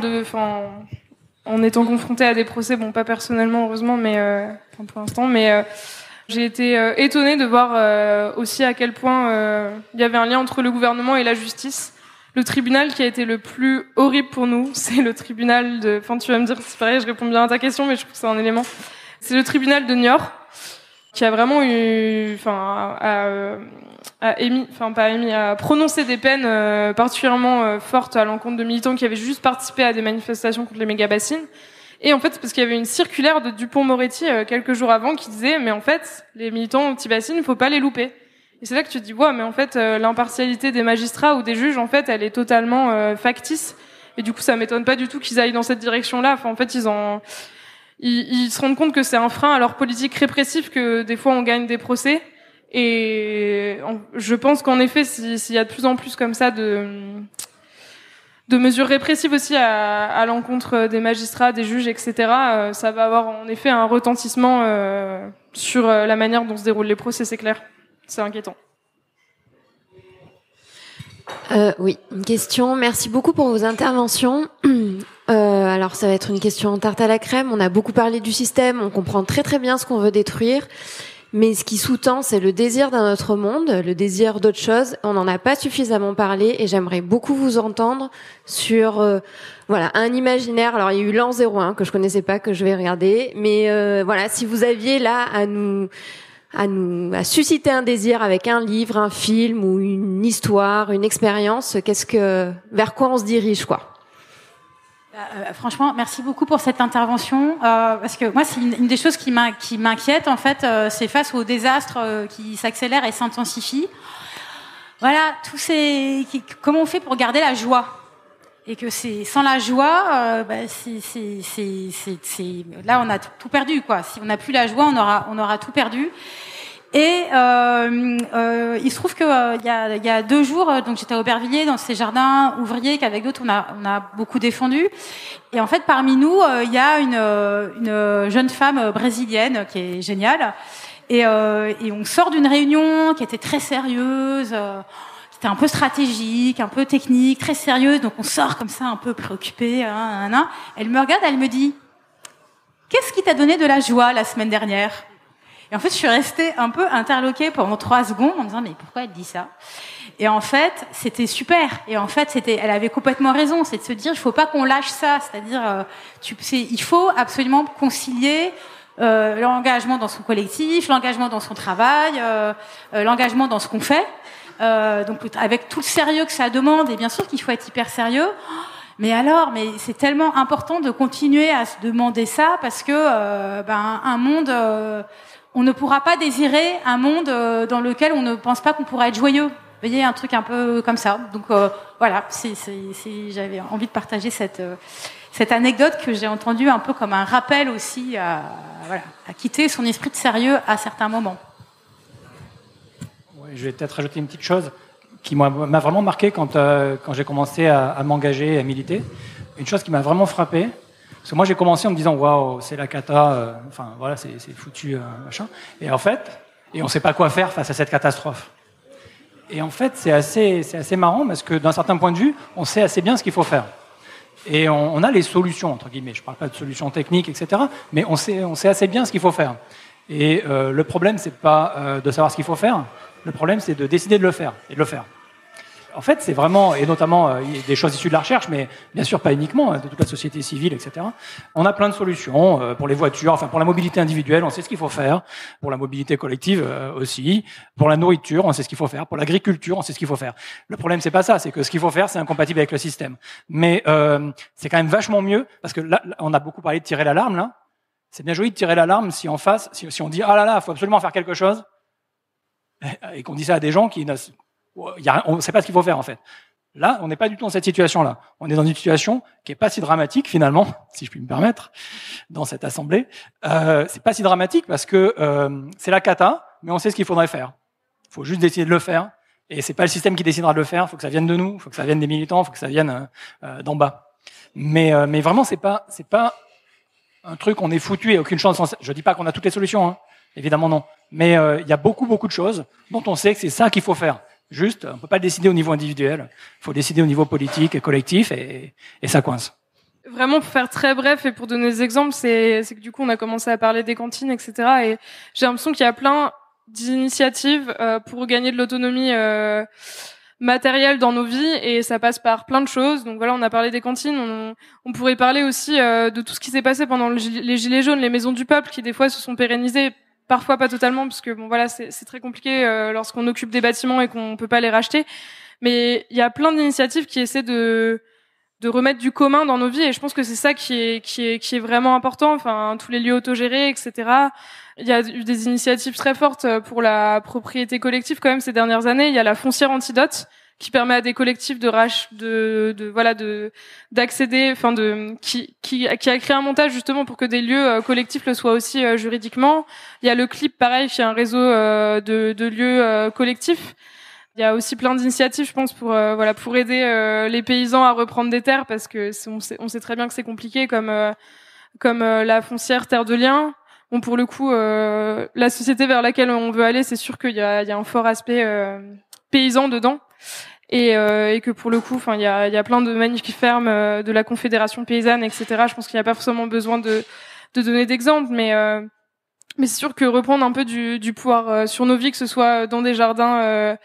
en étant confrontée à des procès, bon, pas personnellement heureusement, mais pour l'instant, mais j'ai été étonnée de voir aussi à quel point il y avait un lien entre le gouvernement et la justice. Le tribunal qui a été le plus horrible pour nous, c'est le tribunal de... Enfin, tu vas me dire, c'est pareil, je réponds bien à ta question, mais je trouve que c'est un élément. C'est le tribunal de Niort, qui a vraiment eu... a prononcé des peines particulièrement fortes à l'encontre de militants qui avaient juste participé à des manifestations contre les méga-bassines. Et en fait, c'est parce qu'il y avait une circulaire de Dupond-Moretti quelques jours avant qui disait, mais en fait, les militants anti-bassines, il faut pas les louper. Et c'est là que tu te dis, ouais, mais en fait, l'impartialité des magistrats ou des juges, en fait, elle est totalement factice. Et du coup, ça m'étonne pas du tout qu'ils aillent dans cette direction-là. Enfin, en fait, ils se rendent compte que c'est un frein à leur politique répressive que des fois on gagne des procès. Et je pense qu'en effet, s'il y a de plus en plus comme ça de mesures répressives aussi à l'encontre des magistrats, des juges, etc., ça va avoir en effet un retentissement sur la manière dont se déroulent les procès, c'est clair. C'est inquiétant. Oui, une question. Merci beaucoup pour vos interventions. Alors, ça va être une question tarte à la crème. On a beaucoup parlé du système, on comprend très très bien ce qu'on veut détruire. Mais ce qui sous-tend, c'est le désir d'un autre monde, le désir d'autre chose. On n'en a pas suffisamment parlé et j'aimerais beaucoup vous entendre sur un imaginaire. Alors, il y a eu l'an 01 que je connaissais pas, que je vais regarder. Mais voilà, si vous aviez là à susciter un désir avec un livre, un film ou une histoire, une expérience, vers quoi on se dirige, quoi? Franchement, merci beaucoup pour cette intervention, parce que moi, c'est une des choses qui m'inquiète, en fait, c'est face aux désastres qui s'accélèrent et s'intensifient. Voilà, comment on fait pour garder la joie? Et que sans la joie, là, on a tout perdu, quoi. Si on n'a plus la joie, on aura tout perdu. Et il se trouve que il y a 2 jours, donc j'étais à Aubervilliers dans ces jardins ouvriers qu'avec d'autres on a beaucoup défendu. Et en fait, parmi nous, il y a une jeune femme brésilienne qui est géniale. Et on sort d'une réunion qui était très sérieuse. C'était un peu stratégique, un peu technique, très sérieuse. Donc on sort comme ça, un peu préoccupé. Elle me regarde, elle me dit: qu'est-ce qui t'a donné de la joie la semaine dernière? Et en fait, je suis restée un peu interloquée pendant 3 secondes en me disant, mais pourquoi elle dit ça? Et en fait, c'était super. Et en fait, elle avait complètement raison. C'est de se dire, il faut pas qu'on lâche ça. C'est-à-dire, il faut absolument concilier l'engagement dans son collectif, l'engagement dans son travail, l'engagement dans ce qu'on fait. Donc, avec tout le sérieux que ça demande. Et bien sûr qu'il faut être hyper sérieux. Mais c'est tellement important de continuer à se demander ça parce que, un monde, on ne pourra pas désirer un monde dans lequel on ne pense pas qu'on pourra être joyeux. Vous voyez, un truc un peu comme ça. Donc voilà, j'avais envie de partager cette anecdote que j'ai entendue un peu comme un rappel aussi à quitter son esprit de sérieux à certains moments. Ouais, je vais peut-être rajouter une petite chose qui m'a vraiment marqué quand j'ai commencé à m'engager et à militer. Une chose qui m'a vraiment frappé. Parce que moi, j'ai commencé en me disant, waouh, c'est la cata, c'est foutu, machin. Et en fait, on sait pas quoi faire face à cette catastrophe. Et en fait, c'est assez marrant parce que d'un certain point de vue, on sait assez bien ce qu'il faut faire. Et on a les solutions, entre guillemets. Je parle pas de solutions techniques, etc. Mais on sait assez bien ce qu'il faut faire. Et le problème, c'est pas de savoir ce qu'il faut faire. Le problème, c'est de décider de le faire et de le faire. En fait, c'est vraiment, et notamment des choses issues de la recherche, mais bien sûr pas uniquement, de toute la société civile, etc. On a plein de solutions pour les voitures, enfin pour la mobilité individuelle, on sait ce qu'il faut faire, pour la mobilité collective aussi, pour la nourriture, on sait ce qu'il faut faire, pour l'agriculture, on sait ce qu'il faut faire. Le problème, c'est pas ça, c'est que ce qu'il faut faire, c'est incompatible avec le système. Mais c'est quand même vachement mieux, parce que là, on a beaucoup parlé de tirer l'alarme, là. C'est bien joli de tirer l'alarme si en face, si on dit ah là là, faut absolument faire quelque chose, et qu'on dit ça à des gens qui on ne sait pas ce qu'il faut faire en fait. Là, on n'est pas du tout dans cette situation-là. On est dans une situation qui est pas si dramatique finalement, si je puis me permettre, dans cette assemblée. C'est pas si dramatique parce que c'est la cata, mais on sait ce qu'il faudrait faire. Il faut juste décider de le faire. Et c'est pas le système qui décidera de le faire. Il faut que ça vienne de nous, il faut que ça vienne des militants, il faut que ça vienne d'en bas. Mais vraiment, c'est pas un truc on est foutu et aucune chance. Je dis pas qu'on a toutes les solutions, hein. Évidemment non. Mais il y a beaucoup de choses dont on sait que c'est ça qu'il faut faire. Juste, on peut pas le décider au niveau individuel. Il faut décider au niveau politique et collectif, et ça coince. Vraiment, pour faire très bref et pour donner des exemples, c'est que du coup, on a commencé à parler des cantines, etc. Et j'ai l'impression qu'il y a plein d'initiatives pour gagner de l'autonomie matérielle dans nos vies, et ça passe par plein de choses. Donc voilà, on a parlé des cantines. On pourrait parler aussi de tout ce qui s'est passé pendant les Gilets jaunes, les maisons du peuple, qui des fois se sont pérennisées. Parfois pas totalement, parce que bon voilà, c'est très compliqué lorsqu'on occupe des bâtiments et qu'on peut pas les racheter. Mais il y a plein d'initiatives qui essaient de remettre du commun dans nos vies, et je pense que c'est ça qui est vraiment important. Enfin, tous les lieux autogérés, etc. Il y a eu des initiatives très fortes pour la propriété collective quand même ces dernières années. Il y a la foncière antidote, qui permet à des collectifs d'accéder, enfin qui a créé un montage justement pour que des lieux collectifs le soient aussi juridiquement. Il y a le CLIP, pareil, qui est un réseau de lieux collectifs. Il y a aussi plein d'initiatives, je pense, pour aider les paysans à reprendre des terres, parce que on sait très bien que c'est compliqué, comme la foncière Terre de Liens. Bon, pour le coup, la société vers laquelle on veut aller, c'est sûr qu'il y a un fort aspect paysan dedans. Et que pour le coup, enfin, il y a plein de manifs qui ferment, de la Confédération paysanne, etc. Je pense qu'il n'y a pas forcément besoin de donner d'exemples, mais c'est sûr que reprendre un peu du pouvoir sur nos vies, que ce soit dans des jardins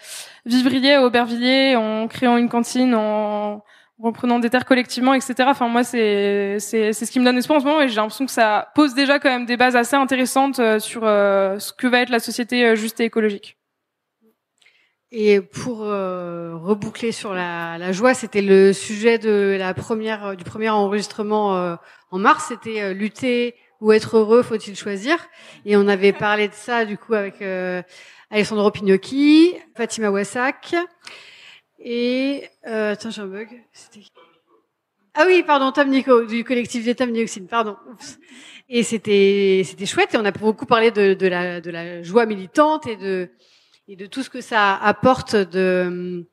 vivriers, à Aubervilliers, en créant une cantine, en reprenant des terres collectivement, etc. Enfin, moi, c'est ce qui me donne espoir en ce moment, et j'ai l'impression que ça pose déjà quand même des bases assez intéressantes sur ce que va être la société juste et écologique. Et pour reboucler sur la joie, c'était le sujet de du premier enregistrement en mars. C'était lutter ou être heureux, faut-il choisir? Et on avait parlé de ça du coup avec Alessandro Pignocchi, Fatima Wassak et attends, j'ai un bug. Ah oui, pardon, Tom Nico du collectif des Tom Dioxine. Pardon. Oups. Et c'était chouette, et on a beaucoup parlé de la joie militante et de tout ce que ça apporte de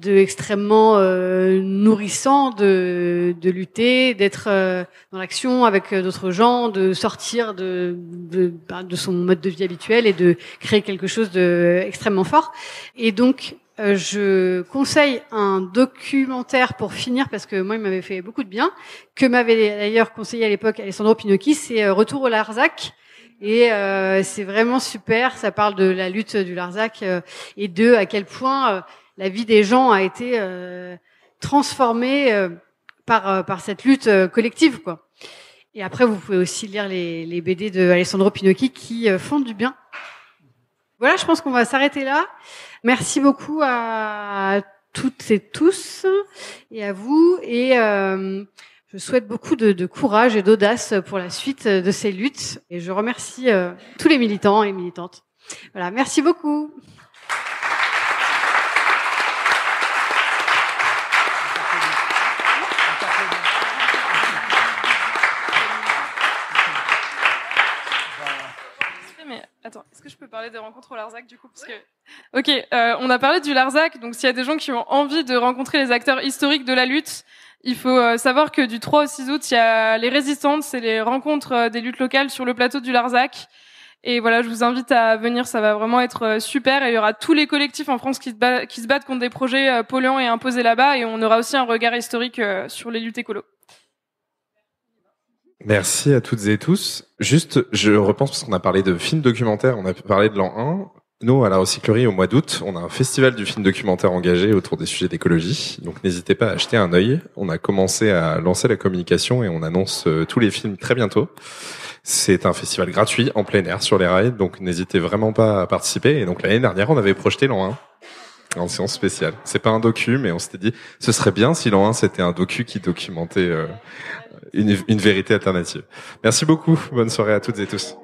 extrêmement nourrissant de lutter, d'être dans l'action avec d'autres gens, de sortir de son mode de vie habituel et de créer quelque chose de extrêmement fort. Et donc je conseille un documentaire pour finir, parce que moi il m'avait fait beaucoup de bien, que m'avait d'ailleurs conseillé à l'époque Alessandro Pignocchi, c'est Retour au Larzac. Et c'est vraiment super, ça parle de la lutte du Larzac et de à quel point la vie des gens a été transformée par cette lutte collective, quoi. Et après, vous pouvez aussi lire les BD de Alessandro Pignocchi qui font du bien. Voilà, je pense qu'on va s'arrêter là. Merci beaucoup à toutes et tous et à vous, et je souhaite beaucoup de courage et d'audace pour la suite de ces luttes, et je remercie tous les militants et militantes. Voilà, merci beaucoup. Mais attends, est-ce que je peux parler des rencontres au Larzac du coup, parce que ok, on a parlé du Larzac, donc s'il y a des gens qui ont envie de rencontrer les acteurs historiques de la lutte, il faut savoir que du 3 au 6 août, il y a les résistantes, c'est les rencontres des luttes locales sur le plateau du Larzac. Et voilà, je vous invite à venir, ça va vraiment être super. Et il y aura tous les collectifs en France qui se battent contre des projets polluants et imposés là-bas. Et on aura aussi un regard historique sur les luttes écolo. Merci à toutes et tous. Juste, je repense, parce qu'on a parlé de films documentaires, on a parlé de l'an 1. Nous, à la recyclerie, au mois d'août, on a un festival du film documentaire engagé autour des sujets d'écologie. Donc, n'hésitez pas à acheter un œil. On a commencé à lancer la communication et on annonce tous les films très bientôt. C'est un festival gratuit, en plein air, sur les rails. Donc, n'hésitez vraiment pas à participer. Et donc, l'année dernière, on avait projeté l'an 1 en séance spéciale. C'est pas un docu, mais on s'était dit, ce serait bien si l'an 1, c'était un docu qui documentait une vérité alternative. Merci beaucoup. Bonne soirée à toutes et tous.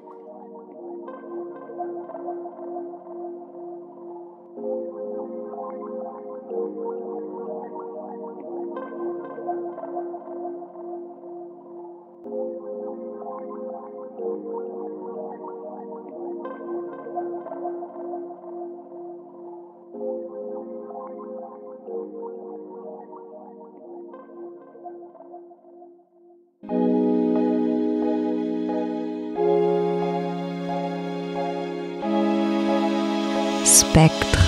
Spectre.